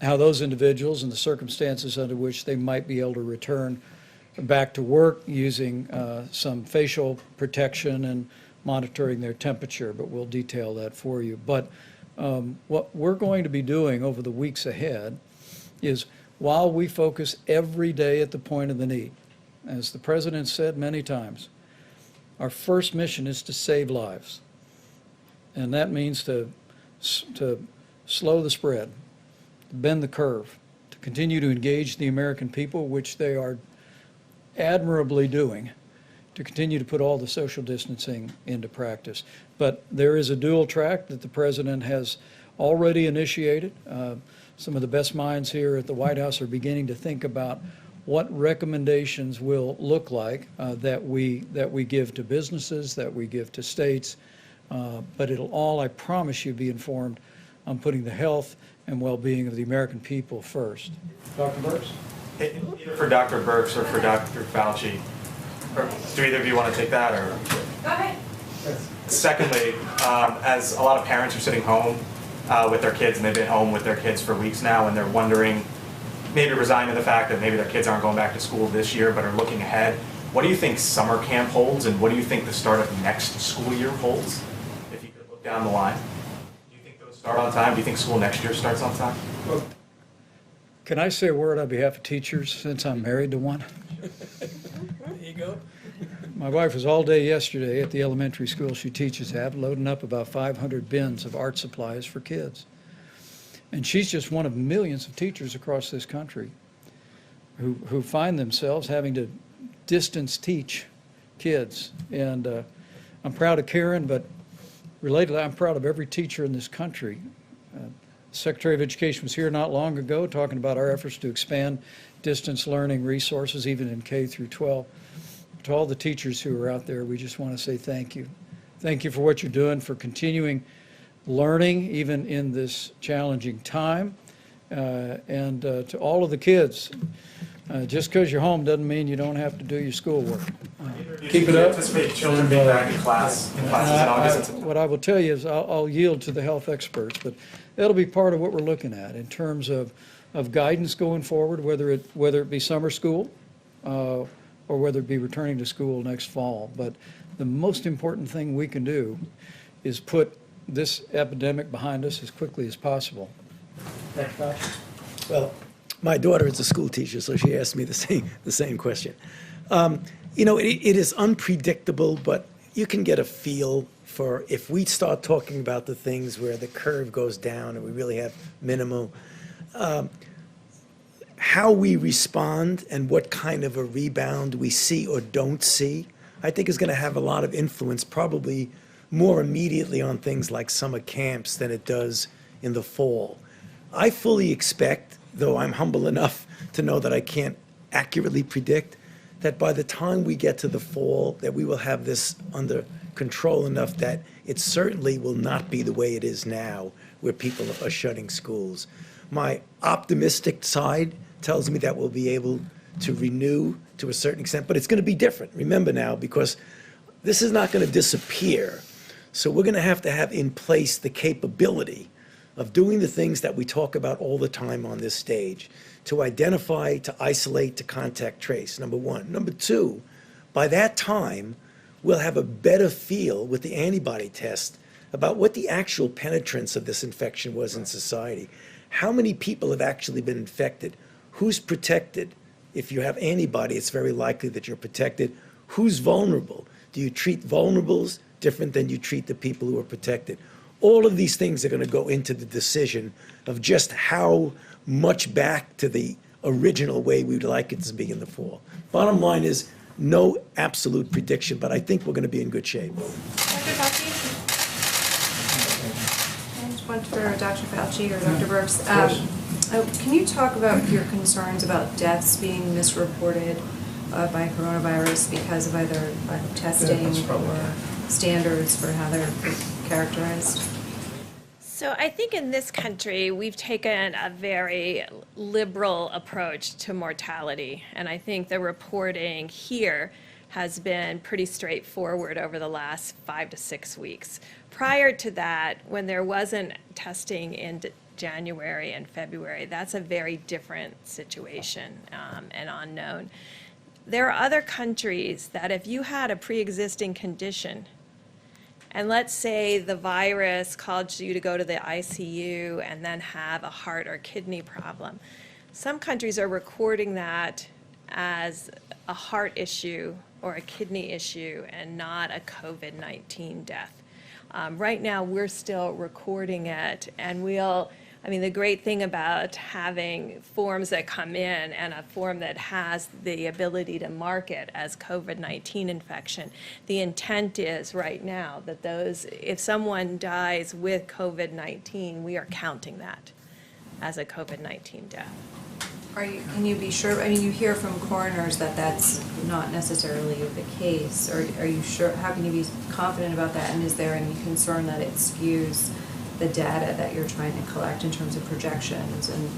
Speaker 18: how those individuals and the circumstances under which they might be able to return back to work using some facial protection and monitoring their temperature, but we'll detail that for you. But what we're going to be doing over the weeks ahead is, while we focus every day at the point of the need, as the president said many times, our first mission is to save lives. And that means to slow the spread, to bend the curve, to continue to engage the American people, which they are admirably doing, to continue to put all the social distancing into practice. But there is a dual track that the president has already initiated. Some of the best minds here at the White House are beginning to think about what recommendations will look like that we give to businesses, that we give to states, but it'll all, I promise you, be informed on putting the health and well-being of the American people first. Dr. Burks?
Speaker 4: Either for Dr. Burks or for Dr. Fauci. Or do either of you want to take that? Or?
Speaker 14: Go ahead.
Speaker 4: Secondly, as a lot of parents are sitting home with their kids, and they've been home with their kids for weeks now, and they're wondering, maybe resigned to the fact that maybe their kids aren't going back to school this year, but are looking ahead. What do you think summer camp holds, and what do you think the start of next school year holds? If you could look down the line, do you think those start on time? Do you think school next year starts on time?
Speaker 18: Well, can I say a word on behalf of teachers, since I'm married to one?
Speaker 2: There you go.
Speaker 18: My wife was all day yesterday at the elementary school she teaches at, loading up about 500 bins of art supplies for kids. And she's just one of millions of teachers across this country who find themselves having to distance teach kids. And I'm proud of Karen, but relatedly, I'm proud of every teacher in this country. The Secretary of Education was here not long ago talking about our efforts to expand distance learning resources, even in K through 12. To all the teachers who are out there, we just want to say thank you. Thank you for what you're doing, for continuing learning even in this challenging time, and to all of the kids, just because you're home doesn't mean you don't have to do your schoolwork. Keep it up.
Speaker 4: Anticipate children being back in classes in August.
Speaker 18: What I will tell you is I'll yield to the health experts, but that'll be part of what we're looking at in terms of guidance going forward, whether it be summer school or whether it be returning to school next fall. But the most important thing we can do is put this epidemic behind us as quickly as possible.
Speaker 2: Well, my daughter is a school teacher, so she asked me the same question. You know, it is unpredictable, but you can get a feel for if we start talking about the things where the curve goes down and we really have minimal, how we respond and what kind of a rebound we see or don't see, I think is going to have a lot of influence, probably more immediately on things like summer camps than it does in the fall. I fully expect, though I'm humble enough to know that I can't accurately predict, that by the time we get to the fall, that we will have this under control enough that it certainly will not be the way it is now, where people are shutting schools. My optimistic side tells me that we'll be able to renew to a certain extent, but it's going to be different. Remember now, because this is not going to disappear. So we're going to have in place the capability of doing the things that we talk about all the time on this stage, to identify, to isolate, to contact trace, number one. Number two, by that time, we'll have a better feel with the antibody test about what the actual penetrance of this infection was in society. How many people have actually been infected? Who's protected? If you have antibody, it's very likely that you're protected. Who's vulnerable? Do you treat vulnerables different than you treat the people who are protected? All of these things are going to go into the decision of just how much back to the original way we would like it to be in the fall. Bottom line is, no absolute prediction, but I think we're going to be in good shape.
Speaker 7: Dr. Fauci? And one for Dr. Fauci or Dr. Brooks. Can you talk about your concerns about deaths being misreported by coronavirus because of either testing or standards for how they're characterized?
Speaker 19: So I think in this country, we've taken a very liberal approach to mortality. And I think the reporting here has been pretty straightforward over the last 5 to 6 weeks. Prior to that, when there wasn't testing in January and February, that's a very different situation and unknown. There are other countries that if you had a pre-existing condition, and let's say the virus caused you to go to the ICU and then have a heart or kidney problem. Some countries are recording that as a heart issue or a kidney issue and not a COVID-19 death. Right now, we're still recording it, and the great thing about having forms that come in and a form that has the ability to mark it as COVID-19 infection, the intent is right now that if someone dies with COVID-19, we are counting that as a COVID-19 death.
Speaker 7: Can you be sure, you hear from coroners that that's not necessarily the case. Are you sure, how can you be confident about that? And is there any concern that it skews the data that you're trying to collect in terms of projections and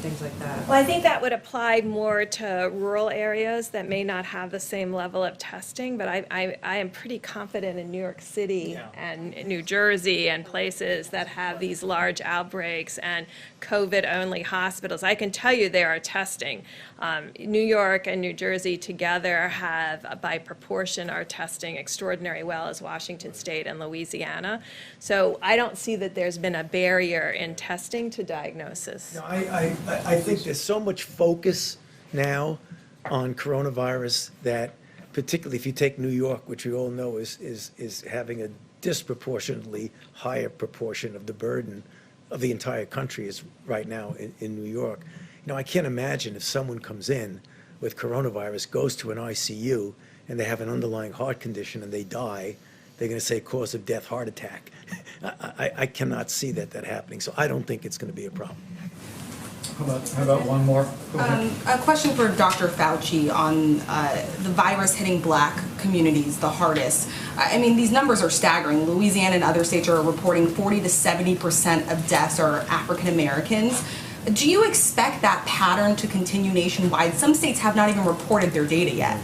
Speaker 7: things like that?
Speaker 19: Well, I think that would apply more to rural areas that may not have the same level of testing, but I am pretty confident in New York City and New Jersey and places that have these large outbreaks and COVID-only hospitals. I can tell you they are testing. New York and New Jersey together have, by proportion, are testing extraordinarily well as Washington State and Louisiana. So I don't see that there's been a barrier in testing to diagnosis.
Speaker 2: No, I think there's so much focus now on coronavirus that, particularly if you take New York, which we all know is having a disproportionately higher proportion of the burden of the entire country is right now in New York. I can't imagine if someone comes in with coronavirus, goes to an ICU, and they have an underlying heart condition and they die, they're going to say cause of death, heart attack. I cannot see that happening, so I don't think it's going to be a problem.
Speaker 18: How about one more?
Speaker 15: A question for Dr. Fauci on the virus hitting Black communities the hardest. These numbers are staggering. Louisiana and other states are reporting 40 to 70% of deaths are African Americans. Do you expect that pattern to continue nationwide? Some states have not even reported their data yet.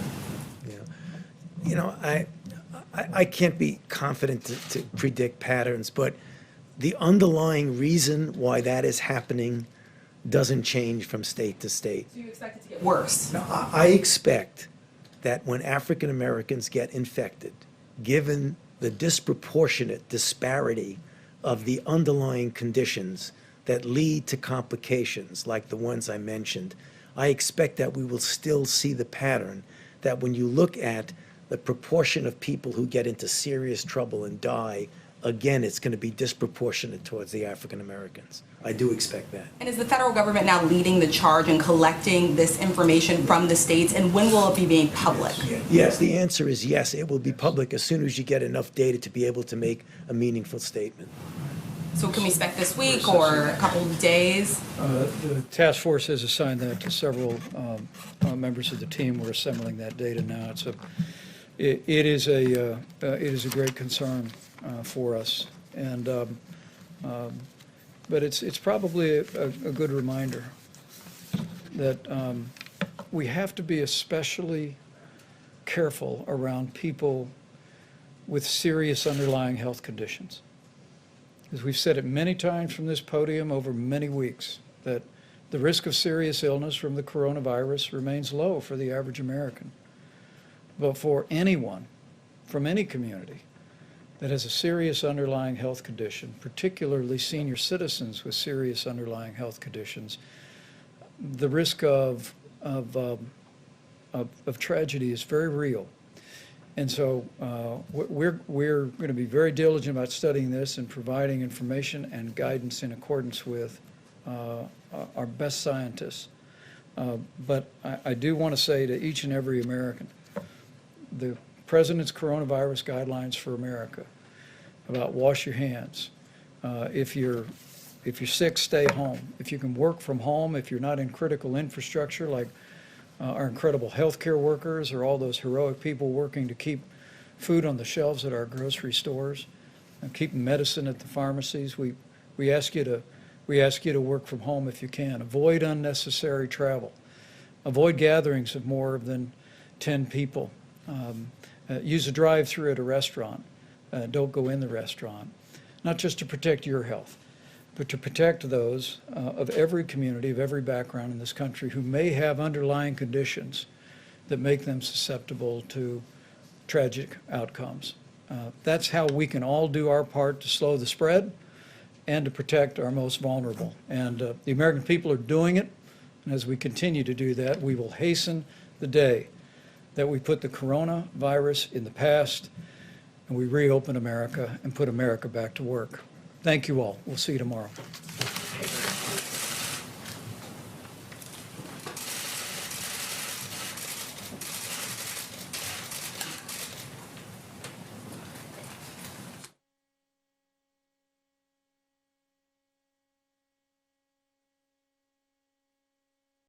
Speaker 2: I can't be confident to predict patterns, but the underlying reason why that is happening doesn't change from state to state.
Speaker 15: So you expect it to get worse?
Speaker 2: No, I expect that when African Americans get infected, given the disproportionate disparity of the underlying conditions that lead to complications like the ones I mentioned, I expect that we will still see the pattern that when you look at the proportion of people who get into serious trouble and die again, it's going to be disproportionate towards the African Americans. I do expect that.
Speaker 15: And is the federal government now leading the charge in collecting this information from the states, and when will it be made public?
Speaker 2: Yes, the answer is yes. It will be public as soon as you get enough data to be able to make a meaningful statement.
Speaker 15: So can we expect this week or a couple of days?
Speaker 18: The task force has assigned that to several members of the team. We're assembling that data now. It is a great concern for us, and but it's probably a good reminder that we have to be especially careful around people with serious underlying health conditions. As we've said it many times from this podium over many weeks, that the risk of serious illness from the coronavirus remains low for the average American. But for anyone from any community that has a serious underlying health condition, particularly senior citizens with serious underlying health conditions, the risk of tragedy is very real. And so we're going to be very diligent about studying this and providing information and guidance in accordance with our best scientists. But I do want to say to each and every American, the President's coronavirus guidelines for America about wash your hands. If you're sick, stay home. If you can work from home, if you're not in critical infrastructure like our incredible healthcare workers or all those heroic people working to keep food on the shelves at our grocery stores and keep medicine at the pharmacies, we ask you to work from home if you can. Avoid unnecessary travel. Avoid gatherings of more than 10 people. Use a drive-through at a restaurant. Don't go in the restaurant. Not just to protect your health, but to protect those of every community, of every background in this country who may have underlying conditions that make them susceptible to tragic outcomes. That's how we can all do our part to slow the spread and to protect our most vulnerable. And the American people are doing it, and as we continue to do that, we will hasten the day that we put the coronavirus in the past and we reopen America and put America back to work. Thank you all. We'll see you tomorrow.